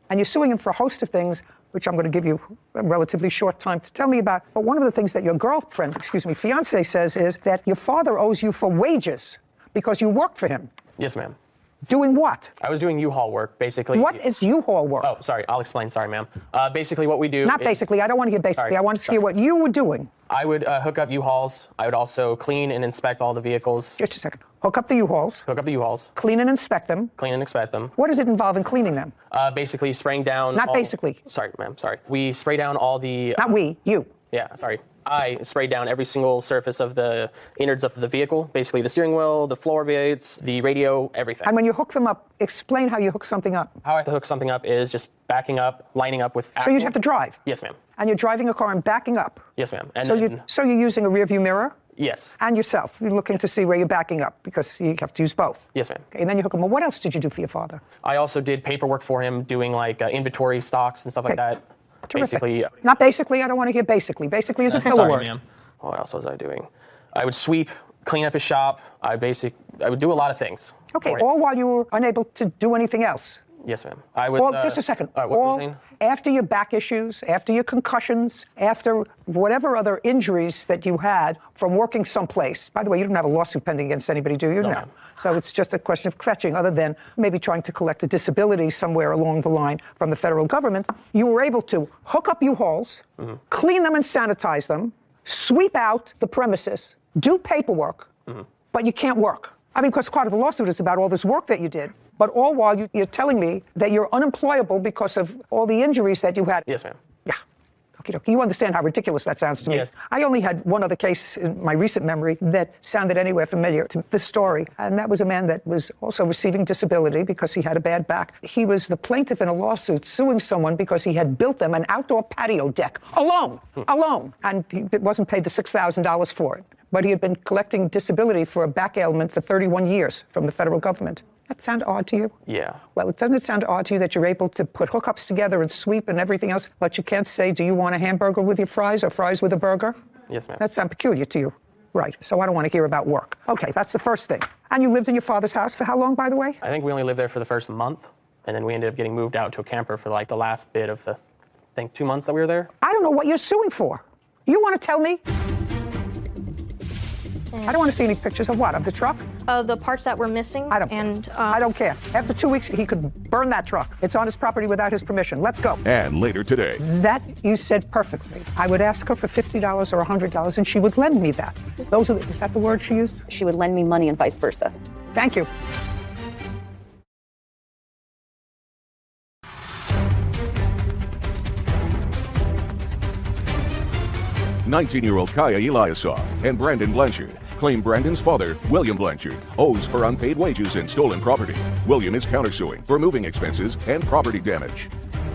And you're suing him for a host of things, which I'm going to give you a relatively short time to tell me about. But one of the things that your girlfriend, fiancé says is that your father owes you for wages because you worked for him. Yes, ma'am. Doing what? I was doing U-Haul work, basically. What is U-Haul work? Oh, sorry. I'll explain. Sorry, ma'am. Basically, what we do... Not basically. I don't want to hear basically. Sorry. I want to hear what you were doing. I would hook up U-Hauls. I would also clean and inspect all the vehicles. Just a second. Hook up the U-Hauls. Hook up the U-Hauls. Clean and inspect them. Clean and inspect them. What does it involve in cleaning them? Basically, spraying down... Not basically. Sorry, ma'am. Sorry. We spray down all the... Not we. You. Yeah, sorry. I sprayed down every single surface of the innards of the vehicle, basically the steering wheel, the floor plates, the radio, everything. And when you hook them up, explain how you hook something up. How I have to hook something up is just backing up, lining up with... So you have to drive? Yes, ma'am. And you're driving a car and backing up? Yes, ma'am. And so you're using a rearview mirror? Yes. And yourself. You're looking to see where you're backing up because you have to use both. Yes, ma'am. Okay, and then you hook them. Well, what else did you do for your father? I also did paperwork for him, doing like inventory stocks and stuff like that. Terrific. Basically... Not basically. I don't want to hear basically. Basically is a filler sorry, word. Ma'am. What else was I doing? I would sweep, clean up his shop. I would do a lot of things. Okay, all while you were unable to do anything else. Yes, ma'am. I would. Just a second. What were you saying? After your back issues, after your concussions, after whatever other injuries that you had from working someplace. By the way, you don't have a lawsuit pending against anybody, do you? No. So it's just a question of fetching, other than maybe trying to collect a disability somewhere along the line from the federal government. You were able to hook up U-Hauls, clean them and sanitize them, sweep out the premises, do paperwork, but you can't work. I mean, because part of the lawsuit is about all this work that you did. But all while you're telling me that you're unemployable because of all the injuries that you had. Yes, ma'am. Yeah. Okay. You understand how ridiculous that sounds to me. Yes. I only had one other case in my recent memory that sounded anywhere familiar to this story. And that was a man that was also receiving disability because he had a bad back. He was the plaintiff in a lawsuit suing someone because he had built them an outdoor patio deck alone. And he wasn't paid the $6,000 for it. But he had been collecting disability for a back ailment for 31 years from the federal government. That sound odd to you? Yeah. Well, doesn't it sound odd to you that you're able to put hookups together and sweep and everything else, but you can't say, do you want a hamburger with your fries or fries with a burger? Yes, ma'am. That sounds peculiar to you. Right. So I don't want to hear about work. Okay, that's the first thing. And you lived in your father's house for how long, by the way? I think we only lived there for the first month, and then we ended up getting moved out to a camper for like the last bit of the, I think, 2 months that we were there. I don't know what you're suing for. You want to tell me? I don't want to see any pictures of what? Of the truck? The parts that were missing. I don't care. After 2 weeks, he could burn that truck. It's on his property without his permission. Let's go. And later today. That you said perfectly. I would ask her for $50 or $100, and she would lend me that. Is that the word she used? She would lend me money and vice versa. Thank you. "19-year-old Kaya Eliasov and Brandon Blanchard claim Brandon's father, William Blanchard, owes for unpaid wages and stolen property. William is countersuing for moving expenses and property damage.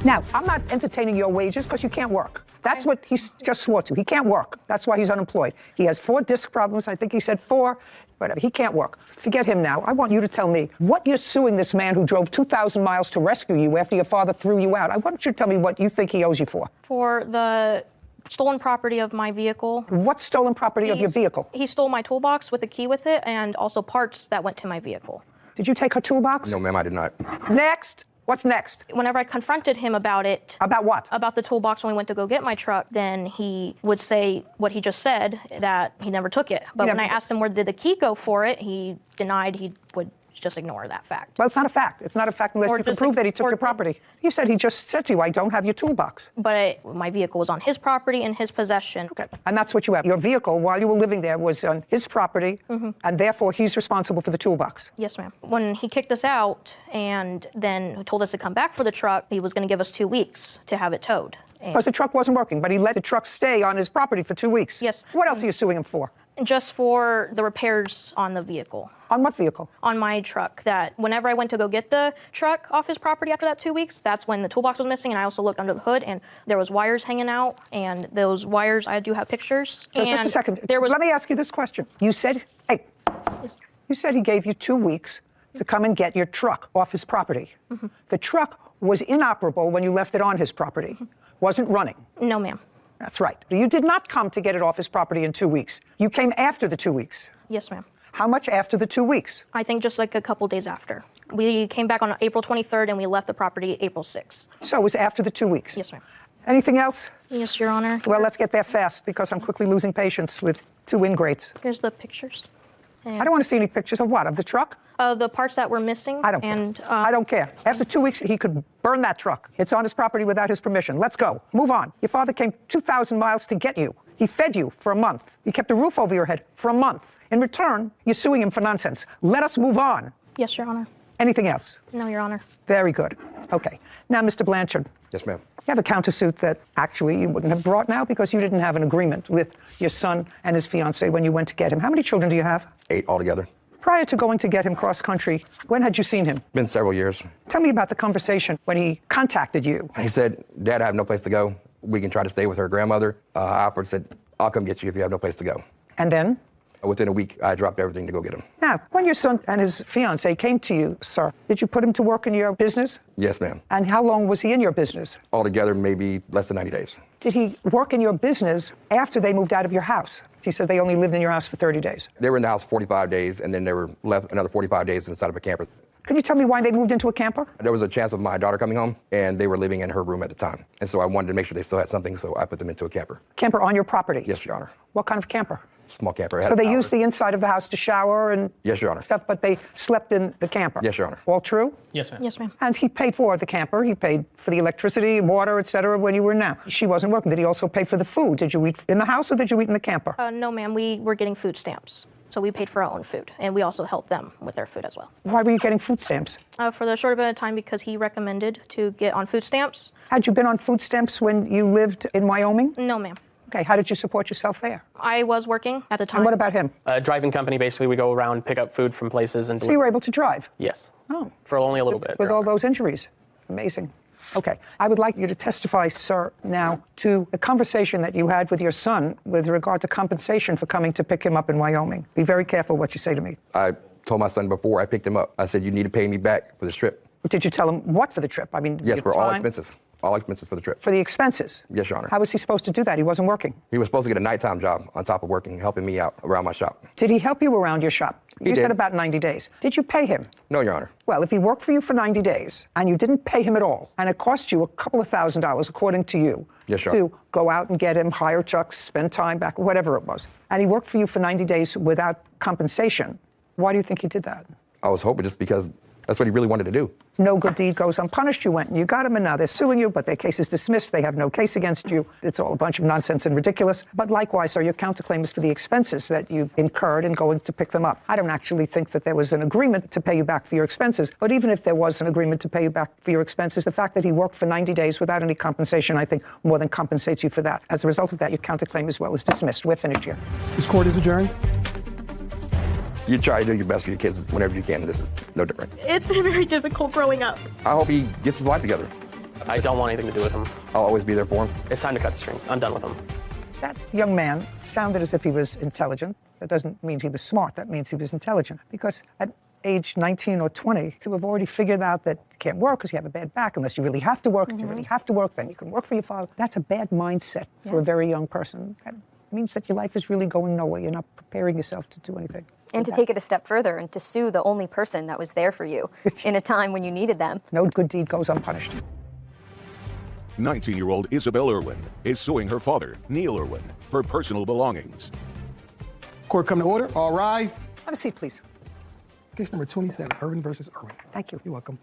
Now, I'm not entertaining your wages because you can't work. That's what he just swore to. He can't work. That's why he's unemployed. He has 4 disc problems. I think he said 4. Whatever. He can't work. Forget him now. I want you to tell me what you're suing this man who drove 2,000 miles to rescue you after your father threw you out. I want you to tell me what you think he owes you for. For the stolen property of my vehicle. What stolen property of your vehicle? He stole my toolbox with a key with it and also parts that went to my vehicle. Did you take her toolbox? No, ma'am, I did not. Next. What's next? Whenever I confronted him about it. About what? About the toolbox when we went to go get my truck, then he would say what he just said, that he never took it. But when I asked him where did the key go for it, he denied he would just ignore that fact. Well, it's not a fact. It's not a fact unless you can prove that he took your property. You said he just said to you, I don't have your toolbox. But my vehicle was on his property, in his possession. Okay. And that's what you have. Your vehicle, while you were living there, was on his property, and therefore he's responsible for the toolbox. Yes, ma'am. When he kicked us out and then told us to come back for the truck, he was going to give us 2 weeks to have it towed. Because the truck wasn't working, but he let the truck stay on his property for 2 weeks. Yes. What else are you suing him for? Just for the repairs on the vehicle. On what vehicle? On my truck. That whenever I went to go get the truck off his property after that 2 weeks, that's when the toolbox was missing, and I also looked under the hood, and there was wires hanging out, and those wires, I do have pictures. So just a second. Let me ask you this question. You said, you said he gave you 2 weeks to come and get your truck off his property. The truck was inoperable when you left it on his property. Wasn't running. No, ma'am. That's right. You did not come to get it off his property in 2 weeks. You came after the 2 weeks. Yes, ma'am. How much after the 2 weeks? I think just like a couple days after. We came back on April 23rd and we left the property April 6th. So it was after the 2 weeks? Yes, ma'am. Anything else? Yes, Your Honor. Well, let's get there fast because I'm quickly losing patience with 2 ingrates. Here's the pictures. I don't want to see any pictures of what? Of the truck? The parts that were missing. I don't care. I don't care. After 2 weeks, he could burn that truck. It's on his property without his permission. Let's go. Move on. Your father came 2,000 miles to get you. He fed you for a month. He kept a roof over your head for a month. In return, you're suing him for nonsense. Let us move on. Yes, Your Honor. Anything else? No, Your Honor. Very good. Okay. Now, Mr. Blanchard. Yes, ma'am. You have a countersuit that actually you wouldn't have brought now because you didn't have an agreement with your son and his fiancée when you went to get him. How many children do you have? 8 altogether. Prior to going to get him cross-country, when had you seen him? Been several years. Tell me about the conversation when he contacted you. He said, Dad, I have no place to go. We can try to stay with her grandmother. I offered, said, I'll come get you if you have no place to go. And then? Within a week, I dropped everything to go get him. Now, when your son and his fiancée came to you, sir, did you put him to work in your business? Yes, ma'am. And how long was he in your business? Altogether, maybe less than 90 days. Did he work in your business after they moved out of your house? He said they only lived in your house for 30 days. They were in the house 45 days, and then they were left another 45 days inside of a camper. Can you tell me why they moved into a camper? There was a chance of my daughter coming home, and they were living in her room at the time. And so I wanted to make sure they still had something, so I put them into a camper. Camper on your property? Yes, Your Honor. What kind of camper? Small camper. So they used the inside of the house to shower and yes, Your Honor. Stuff, but they slept in the camper? Yes, Your Honor. All true? Yes, ma'am. Yes, ma'am. And he paid for the camper. He paid for the electricity, water, etc. when you were now. She wasn't working. Did he also pay for the food? Did you eat in the house or did you eat in the camper? No, ma'am. We were getting food stamps. So we paid for our own food, and we also helped them with their food as well. Why were you getting food stamps? For the short bit of time because he recommended to get on food stamps. Had you been on food stamps when you lived in Wyoming? No, ma'am. Okay, how did you support yourself there? I was working at the time. And what about him? Driving company, basically, we go around, pick up food from places and So you were able to drive? Yes. Oh. For only a little bit. With all those injuries? Amazing. Okay, I would like you to testify, sir, now to the conversation that you had with your son with regard to compensation for coming to pick him up in Wyoming. Be very careful what you say to me. I told my son before I picked him up, I said, you need to pay me back for this trip. Did you tell him what for the trip? I mean, yes, your for all time? expenses. All expenses for the trip. For the expenses? Yes, Your Honor. How was he supposed to do that? He wasn't working. He was supposed to get a nighttime job on top of working, helping me out around my shop. Did he help you around your shop? He You did. said about 90 days. Did you pay him? No, Your Honor. Well, if he worked for you for 90 days and you didn't pay him at all, and it cost you a couple of $1,000s, according to you, yes, to go out and get him, hire trucks, spend time back, whatever it was, and he worked for you for 90 days without compensation, why do you think he did that? I was hoping just because that's what he really wanted to do. No good deed goes unpunished. You went and you got him, and now they're suing you, but their case is dismissed. They have no case against you. It's all a bunch of nonsense and ridiculous. But likewise, so your counterclaim is for the expenses that you incurred in going to pick them up. I don't actually think that there was an agreement to pay you back for your expenses. But even if there was an agreement to pay you back for your expenses, the fact that he worked for 90 days without any compensation, I think, more than compensates you for that. As a result of that, your counterclaim as well is dismissed. We're finished here. This court is adjourned. You try to do your best for your kids whenever you can. This is no different. It's been very difficult growing up. I hope he gets his life together. I don't want anything to do with him. I'll always be there for him. It's time to cut the strings. I'm done with him. That young man sounded as if he was intelligent. That doesn't mean he was smart. That means he was intelligent. Because at age 19 or 20, to have already figured out that you can't work because you have a bad back, unless you really have to work. If you really have to work, then you can work for your father. That's a bad mindset for a very young person. That means that your life is really going nowhere. You're not preparing yourself to do anything. And to take it a step further and to sue the only person that was there for you in a time when you needed them. No good deed goes unpunished. 19-year-old Isabel Irwin is suing her father, Neil Irwin, for personal belongings. Court come to order. All rise. Have a seat, please. Case number 27, Irwin versus Irwin. Thank you. You're welcome.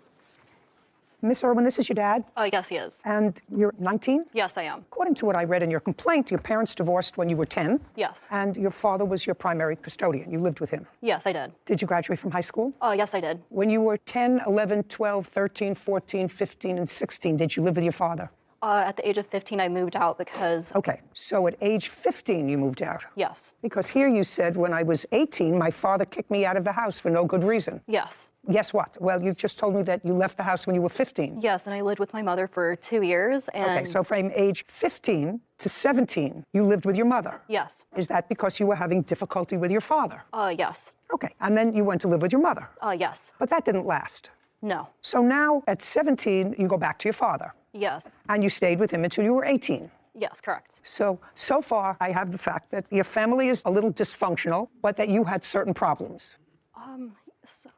Miss Irwin, this is your dad? Yes, he is. And you're 19? Yes, I am. According to what I read in your complaint, your parents divorced when you were 10. Yes. And your father was your primary custodian. You lived with him. Yes, I did. Did you graduate from high school? Yes, I did. When you were 10, 11, 12, 13, 14, 15, and 16, did you live with your father? At the age of 15, I moved out because... Okay, so at age 15, you moved out? Yes. Because here you said, when I was 18, my father kicked me out of the house for no good reason. Yes. Guess what? Well, you've just told me that you left the house when you were 15. Yes, and I lived with my mother for 2 years, and... Okay, so from age 15 to 17, you lived with your mother? Yes. Is that because you were having difficulty with your father? Yes. Okay, and then you went to live with your mother? Yes. But that didn't last? No. So now, at 17, you go back to your father? Yes. And you stayed with him until you were 18? Yes, correct. So far, I have the fact that your family is a little dysfunctional, but that you had certain problems.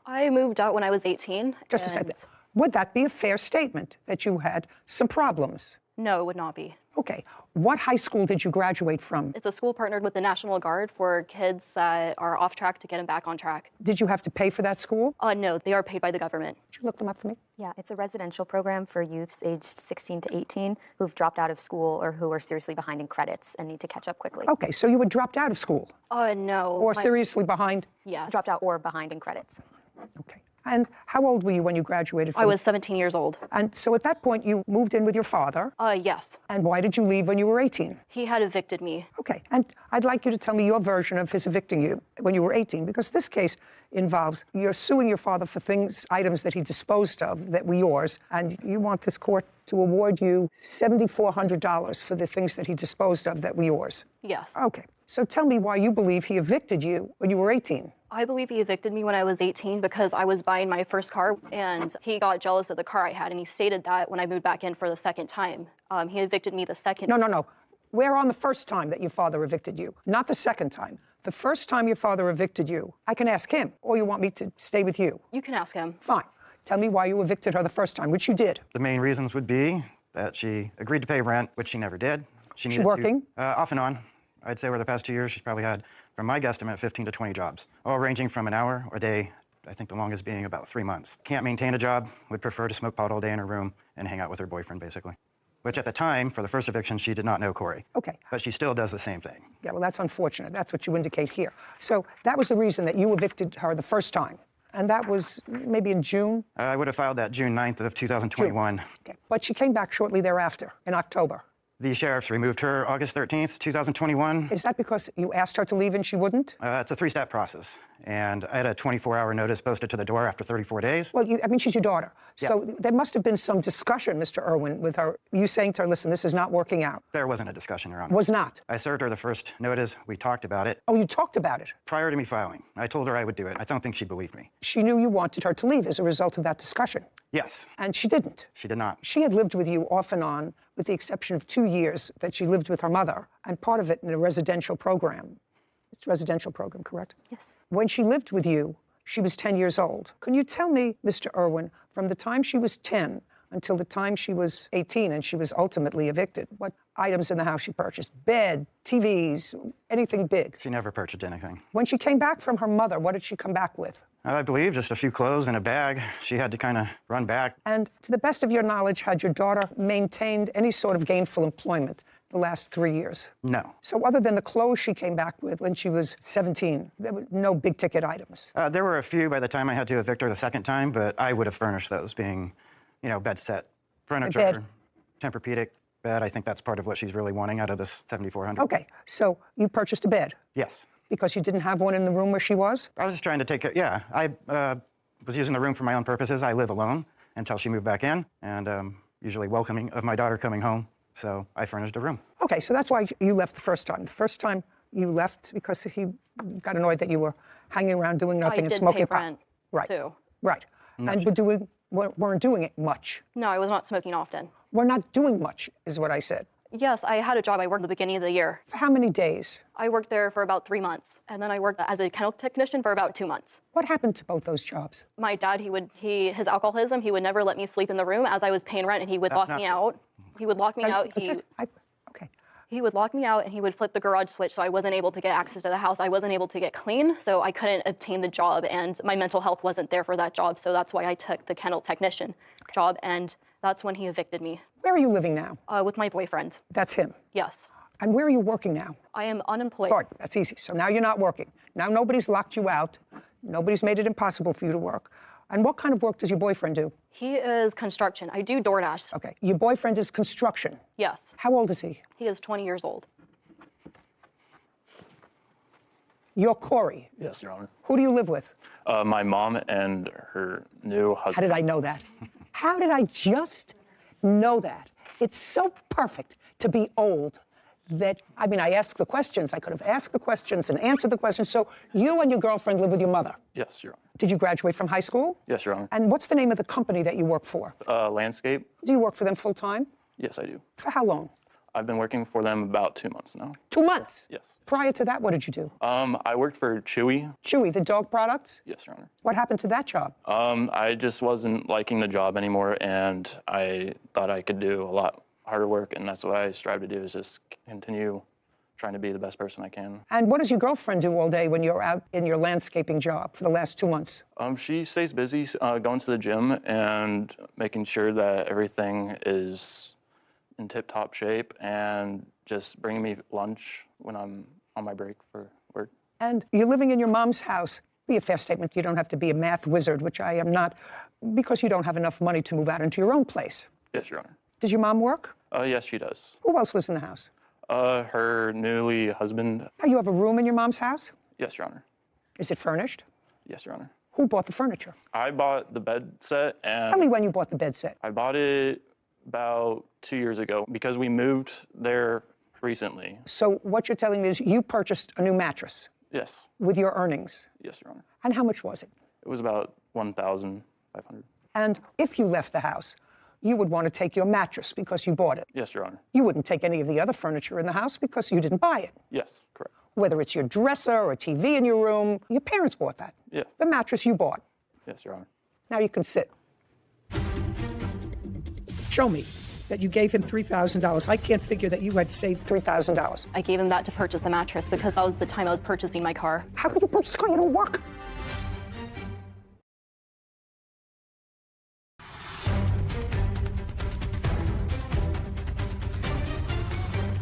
I moved out when I was 18. Just a second. Would that be a fair statement, that you had some problems? No, it would not be. Okay. What high school did you graduate from? It's a school partnered with the National Guard for kids that are off track to get them back on track. Did you have to pay for that school? No, they are paid by the government. Could you look them up for me? Yeah, it's a residential program for youths aged 16 to 18 who've dropped out of school or who are seriously behind in credits and need to catch up quickly. Okay, so you were dropped out of school? No. Or seriously behind? Yes. Dropped out or behind in credits. Okay. And how old were you when you graduated from... I was 17 years old. And so at that point, you moved in with your father? Yes. And why did you leave when you were 18? He had evicted me. Okay. And I'd like you to tell me your version of his evicting you when you were 18, because this case involves you're suing your father for items that he disposed of that were yours, and you want this court to award you $7,400 for the things that he disposed of that were yours. Yes. Okay. So tell me why you believe he evicted you when you were 18. I believe he evicted me when I was 18 because I was buying my first car, and he got jealous of the car I had, and he stated that when I moved back in for the second time. He evicted me the second... No. Where on the first time that your father evicted you? Not the second time. The first time your father evicted you. I can ask him, or you want me to stay with you? You can ask him. Fine. Tell me why you evicted her the first time, which you did. The main reasons would be that she agreed to pay rent, which she never did. She working? Off and on. I'd say over the past 2 years, she's probably had, from my guesstimate, 15 to 20 jobs, all ranging from an hour or a day, I think the longest being about 3 months. Can't maintain a job, would prefer to smoke pot all day in her room and hang out with her boyfriend, basically. Which at the time, for the first eviction, she did not know Corey. Okay. But she still does the same thing. Yeah, well, that's unfortunate. That's what you indicate here. So that was the reason that you evicted her the first time. And that was maybe in June? I would have filed that June 9th of 2021. June. Okay. But she came back shortly thereafter, in October. The sheriffs removed her August 13th, 2021. Is that because you asked her to leave and she wouldn't? It's a 3-step process. And I had a 24-hour notice posted to the door after 34 days. Well, she's your daughter. Yeah. So there must have been some discussion, Mr. Irwin, with her. You saying to her, listen, this is not working out. There wasn't a discussion, Your Honor. Was not? I served her the first notice. We talked about it. Oh, you talked about it? Prior to me filing. I told her I would do it. I don't think she believed me. She knew you wanted her to leave as a result of that discussion? Yes. And she didn't? She did not. She had lived with you off and on, with the exception of 2 years that she lived with her mother, and part of it in a residential program. It's a residential program, correct? Yes. When she lived with you, she was 10 years old. Can you tell me, Mr. Irwin, from the time she was 10 until the time she was 18 and she was ultimately evicted, what items in the house she purchased? Bed, TVs, anything big? She never purchased anything. When she came back from her mother, what did she come back with? I believe just a few clothes and a bag. She had to kind of run back. And to the best of your knowledge, had your daughter maintained any sort of gainful employment the last 3 years? No. So other than the clothes she came back with when she was 17, there were no big-ticket items? There were a few by the time I had to evict her the second time, but I would have furnished those, being, bed set, furniture, bed. Tempur-Pedic bed. I think that's part of what she's really wanting out of this $7,400. Okay, so you purchased a bed? Yes. Because you didn't have one in the room where she was? I was just trying to take care. Yeah, I was using the room for my own purposes. I live alone until she moved back in, and usually welcoming of my daughter coming home. So I furnished a room. Okay, so that's why you left the first time. The first time you left because he got annoyed that you were hanging around doing nothing and smoking pot. I did pay rent, Right. too. Right. And weren't doing it much. No, I was not smoking often. We're not doing much, is what I said. Yes, I had a job. I worked at the beginning of the year. For how many days? I worked there for about 3 months, and then I worked as a kennel technician for about 2 months. What happened to both those jobs? My dad, his alcoholism, he would never let me sleep in the room as I was paying rent, and he would lock me out. He would lock me out. He would lock me out, and he would flip the garage switch, so I wasn't able to get access to the house. I wasn't able to get clean, so I couldn't obtain the job, and my mental health wasn't there for that job, so that's why I took the kennel technician job, and that's when he evicted me. Where are you living now? With my boyfriend. That's him? Yes. And where are you working now? I am unemployed. Sorry, that's easy. So now you're not working. Now nobody's locked you out. Nobody's made it impossible for you to work. And what kind of work does your boyfriend do? He is construction. I do DoorDash. Okay. Your boyfriend is construction? Yes. How old is he? He is 20 years old. You're Corey? Yes, Your Honor. Who do you live with? My mom and her new husband. How did I know that? How did I just know that? It's so perfect to be old that, I mean, I asked the questions. I could have asked the questions and answered the questions. So you and your girlfriend live with your mother? Yes, Your Honor. Did you graduate from high school? Yes, Your Honor. And what's the name of the company that you work for? Landscape. Do you work for them full time? Yes, I do. For how long? I've been working for them about 2 months now. 2 months? Yes. Prior to that, what did you do? I worked for Chewy. Chewy, the dog products? Yes, Your Honor. What happened to that job? I just wasn't liking the job anymore, and I thought I could do a lot harder work, and that's what I strive to do, is just continue trying to be the best person I can. And what does your girlfriend do all day when you're out in your landscaping job for the last 2 months? She stays busy going to the gym and making sure that everything is in tip-top shape, and just bringing me lunch when I'm on my break for work. And you're living in your mom's house. Be a fair statement. You don't have to be a math wizard, which I am not, because you don't have enough money to move out into your own place. Yes, Your Honor. Does your mom work? Yes, she does. Who else lives in the house? Her newly husband. Now, you have a room in your mom's house? Yes, Your Honor. Is it furnished? Yes, Your Honor. Who bought the furniture? I bought the bed set, and Tell me when you bought the bed set. I bought it about 2 years ago because we moved there recently. So what you're telling me is you purchased a new mattress? Yes. With your earnings? Yes, Your Honor. And how much was it? It was about $1,500. And if you left the house, you would want to take your mattress because you bought it. Yes, Your Honor. You wouldn't take any of the other furniture in the house because you didn't buy it. Yes, correct. Whether it's your dresser or a TV in your room, your parents bought that. Yeah. The mattress you bought. Yes, Your Honor. Now you can sit. Show me that you gave him $3,000. I can't figure that you had saved $3,000. I gave him that to purchase the mattress because that was the time I was purchasing my car. How could you purchase a car? You don't work.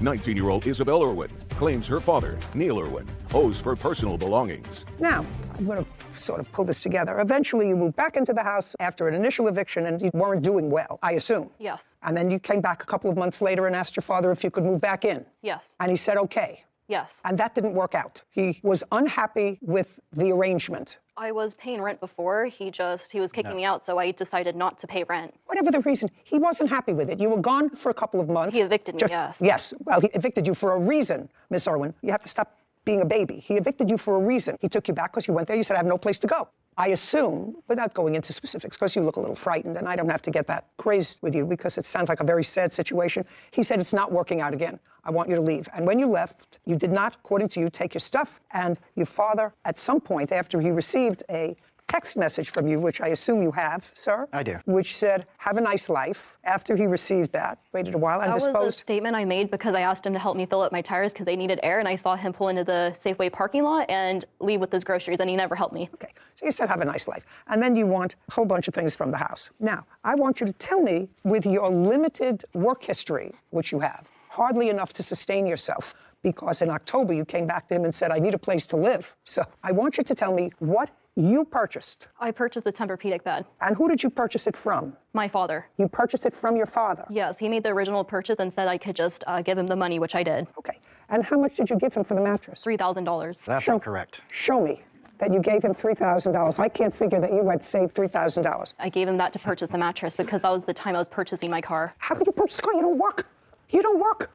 "19-year-old Isabel Irwin claims her father, Neil Irwin, owes for personal belongings. Now, I'm going to sort of pull this together. Eventually, you moved back into the house after an initial eviction, and you weren't doing well, I assume. Yes. And then you came back a couple of months later and asked your father if you could move back in. Yes. And he said, okay. Yes. And that didn't work out. He was unhappy with the arrangement. I was paying rent before. He was kicking me out, so I decided not to pay rent. Whatever the reason, he wasn't happy with it. You were gone for a couple of months. He evicted me, yes. Yes. Well, he evicted you for a reason, Miss Irwin. You have to stop being a baby. He evicted you for a reason. He took you back because you went there. You said, I have no place to go. I assume, without going into specifics, because you look a little frightened, and I don't have to get that crazed with you because it sounds like a very sad situation. He said, it's not working out again. I want you to leave. And when you left, you did not, according to you, take your stuff. And your father, at some point, after he received a text message from you, which I assume you have, sir. I do. Which said, have a nice life. After he received that, waited a while and that disposed. That was a statement I made because I asked him to help me fill up my tires because they needed air, and I saw him pull into the Safeway parking lot and leave with his groceries, and he never helped me. Okay, so you said have a nice life. And then you want a whole bunch of things from the house. Now, I want you to tell me, with your limited work history, which you have, hardly enough to sustain yourself, because in October you came back to him and said, I need a place to live. So I want you to tell me what you purchased. I purchased the Tempur-Pedic bed. And who did you purchase it from? My father. You purchased it from your father? Yes, he made the original purchase and said I could just give him the money, which I did. Okay. And how much did you give him for the mattress? $3,000. That's incorrect. Show me that you gave him $3,000. I can't figure that you had saved $3,000. I gave him that to purchase the mattress because that was the time I was purchasing my car. How could you purchase a car? You don't work. You don't work.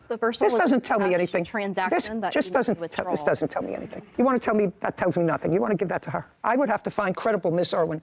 The first one This was doesn't tell me anything. Transaction This that this doesn't tell me anything. You want to tell me that tells me nothing. You want to give that to her. I would have to find credible, Miss Irwin,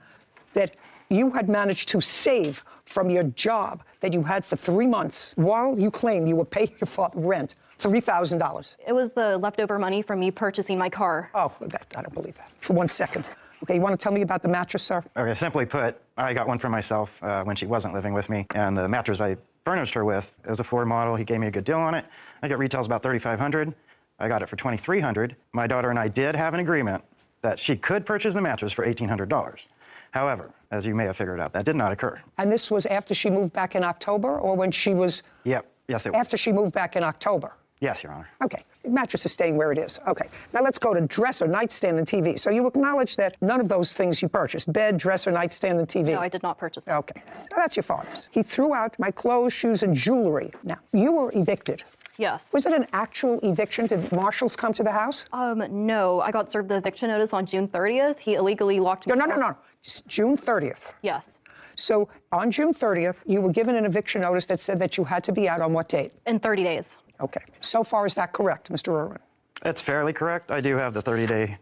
that you had managed to save from your job that you had for 3 months while you claim you were paying your father rent $3,000. It was the leftover money from me purchasing my car. Oh, I don't believe that. For 1 second. Okay, you want to tell me about the mattress, sir? Okay, simply put, I got one for myself when she wasn't living with me, and the mattress I furnished her with, it was a Ford model. He gave me a good deal on it. I got retails about $3,500. I got it for $2,300. My daughter and I did have an agreement that she could purchase the mattress for $1,800. However, as you may have figured out, that did not occur. And this was after she moved back in October, or when she was... Yep, yes, it was. After she moved back in October? Yes, Your Honor. Okay, the mattress is staying where it is. Okay, now let's go to dresser, nightstand, and TV. So you acknowledge that none of those things you purchased, bed, dresser, nightstand, and TV? No, I did not purchase them. Okay, now that's your father's. He threw out my clothes, shoes, and jewelry. Now, you were evicted. Yes. Was it an actual eviction? Did marshals come to the house? No, I got served the eviction notice on June 30th. He illegally locked me out. No. Just June 30th. Yes. So on June 30th, you were given an eviction notice that said that you had to be out on what date? In 30 days. Okay. So far, is that correct, Mr. Irwin? It's fairly correct. I do have the 30-day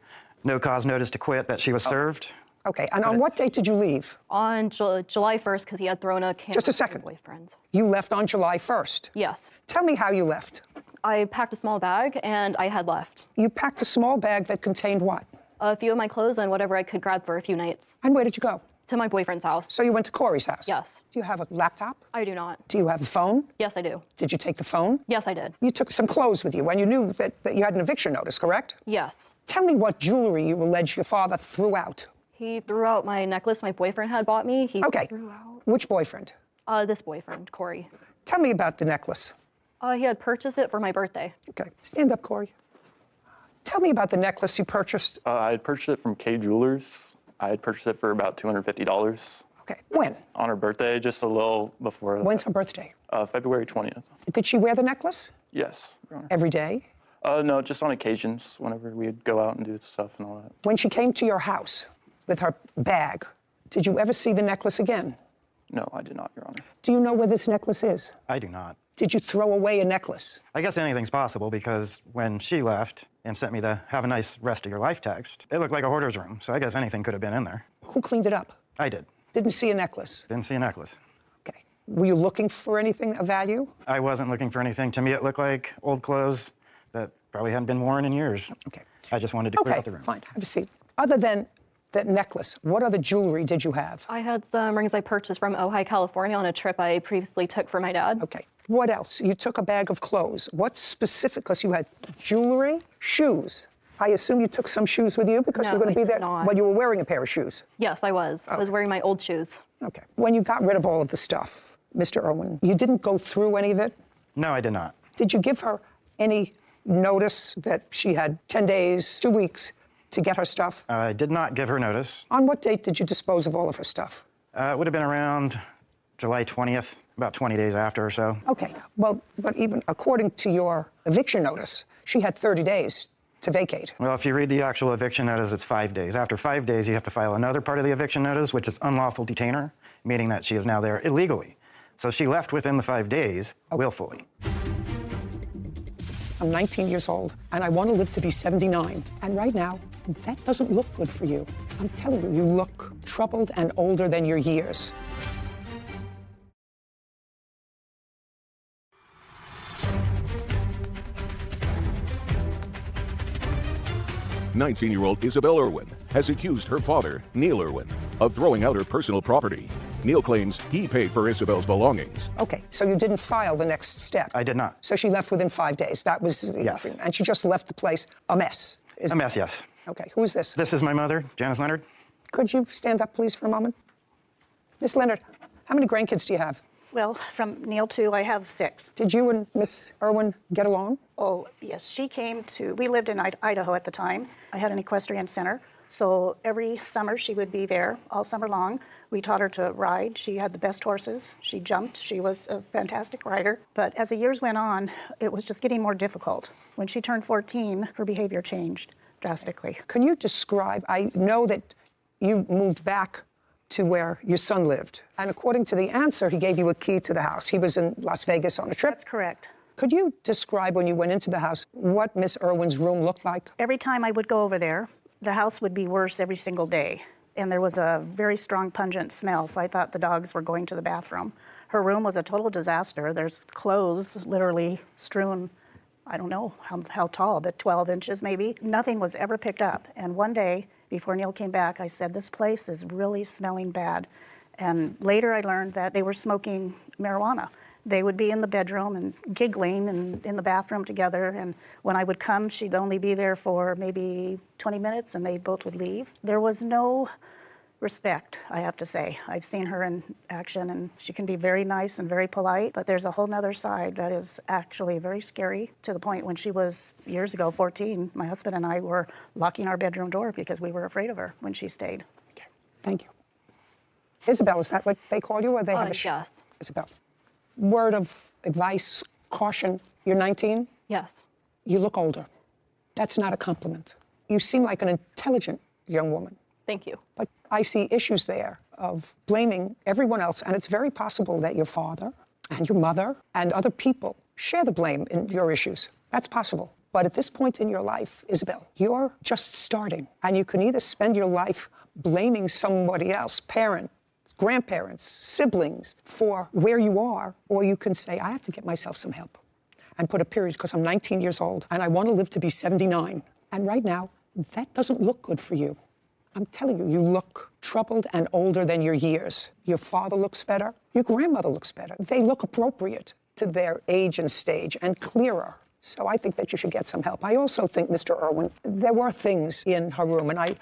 no-cause notice to quit that she was served. Okay, and on what date did you leave? On July 1st, because he had thrown a camera Just a at second. my boyfriend. You left on July 1st? Yes. Tell me how you left. I packed a small bag, and I had left. You packed a small bag that contained what? A few of my clothes and whatever I could grab for a few nights. And where did you go? To my boyfriend's house. So you went to Corey's house? Yes. Do you have a laptop? I do not. Do you have a phone? Yes, I do. Did you take the phone? Yes, I did. You took some clothes with you when you knew that you had an eviction notice, correct? Yes. Tell me what jewelry you allege your father threw out. He threw out my necklace my boyfriend had bought me. He threw out... Which boyfriend? This boyfriend, Corey. Tell me about the necklace. He had purchased it for my birthday. Okay. Stand up, Corey. Tell me about the necklace you purchased. I had purchased it from K Jewelers. I had purchased it for about $250. Okay. When? On her birthday, just a little before. When's her birthday? February 20th. Did she wear the necklace? Yes, Your Honor. Every day? No, just on occasions, whenever we'd go out and do stuff and all that. When she came to your house with her bag, did you ever see the necklace again? No, I did not, Your Honor. Do you know where this necklace is? I do not. Did you throw away a necklace? I guess anything's possible because when she left and sent me the have a nice rest of your life text, it looked like a hoarder's room, so I guess anything could have been in there. Who cleaned it up? I did. Didn't see a necklace? Didn't see a necklace. Okay. Were you looking for anything of value? I wasn't looking for anything. To me, it looked like old clothes that probably hadn't been worn in years. Okay. I just wanted to clear out the room. Fine. Have a seat. Other than that necklace, what other jewelry did you have? I had some rings I purchased from Ojai, California on a trip I previously took for my dad. Okay. What else? You took a bag of clothes. What specific? Because you had jewelry, shoes. I assume you took some shoes with you because No, you were going to be I did there. not. Well, you were wearing a pair of shoes. Yes, I was. I was wearing my old shoes. Okay. When you got rid of all of the stuff, Mr. Irwin, you didn't go through any of it? No, I did not. Did you give her any notice that she had 10 days, 2 weeks to get her stuff? I did not give her notice. On what date did you dispose of all of her stuff? It would have been around July 20th, about 20 days after or so. Okay. Well, but even according to your eviction notice, she had 30 days to vacate. Well, if you read the actual eviction notice, it's 5 days. After 5 days, you have to file another part of the eviction notice, which is unlawful detainer, meaning that she is now there illegally. So she left within the 5 days, willfully. I'm 19 years old, and I want to live to be 79. And right now, that doesn't look good for you. I'm telling you, you look troubled and older than your years. "19-year-old Isabel Irwin has accused her father, Neil Irwin, of throwing out her personal property. Neil claims he paid for Isabel's belongings. Okay, so you didn't file the next step? I did not. So she left within 5 days. That was... Yes. And she just left the place a mess? A mess, yes. Okay, who is this? This is my mother, Janice Leonard. Could you stand up, please, for a moment? Miss Leonard, how many grandkids do you have? Well, from Neil to I have 6. Did you and Miss Irwin get along? Oh, yes. She came to, we lived in Idaho at the time. I had an equestrian center. So every summer she would be there all summer long. We taught her to ride. She had the best horses. She jumped. She was a fantastic rider. But as the years went on, it was just getting more difficult. When she turned 14, her behavior changed drastically. Can you describe, I know that you moved back to where your son lived. And according to the answer, he gave you a key to the house. He was in Las Vegas on a trip. That's correct. Could you describe when you went into the house what Miss Irwin's room looked like? Every time I would go over there, the house would be worse every single day. And there was a very strong pungent smell, so I thought the dogs were going to the bathroom. Her room was a total disaster. There's clothes literally strewn, I don't know how tall, but 12 inches maybe. Nothing was ever picked up. And one day, before Neil came back, I said, this place is really smelling bad. And later I learned that they were smoking marijuana. They would be in the bedroom and giggling and in the bathroom together. And when I would come, she'd only be there for maybe 20 minutes and they both would leave. There was no respect, I have to say. I've seen her in action and she can be very nice and very polite, but there's a whole nother side that is actually very scary, to the point when she was, years ago, 14, my husband and I were locking our bedroom door because we were afraid of her when she stayed. Okay, thank you. Isabel, is that what they call you, or they have a Yes. Isabel. Word of advice, caution, you're 19? Yes. You look older. That's not a compliment. You seem like an intelligent young woman. Thank you. But I see issues there of blaming everyone else, and it's very possible that your father and your mother and other people share the blame in your issues. That's possible. But at this point in your life, Isabel, you're just starting, and you can either spend your life blaming somebody else, parent, grandparents, siblings, for where you are, or you can say, I have to get myself some help, and put a period, because I'm 19 years old, and I want to live to be 79. And right now, that doesn't look good for you. I'm telling you, you look troubled and older than your years. Your father looks better. Your grandmother looks better. They look appropriate to their age and stage and clearer. So I think that you should get some help. I also think, Mr. Irwin, there were things in her room, and I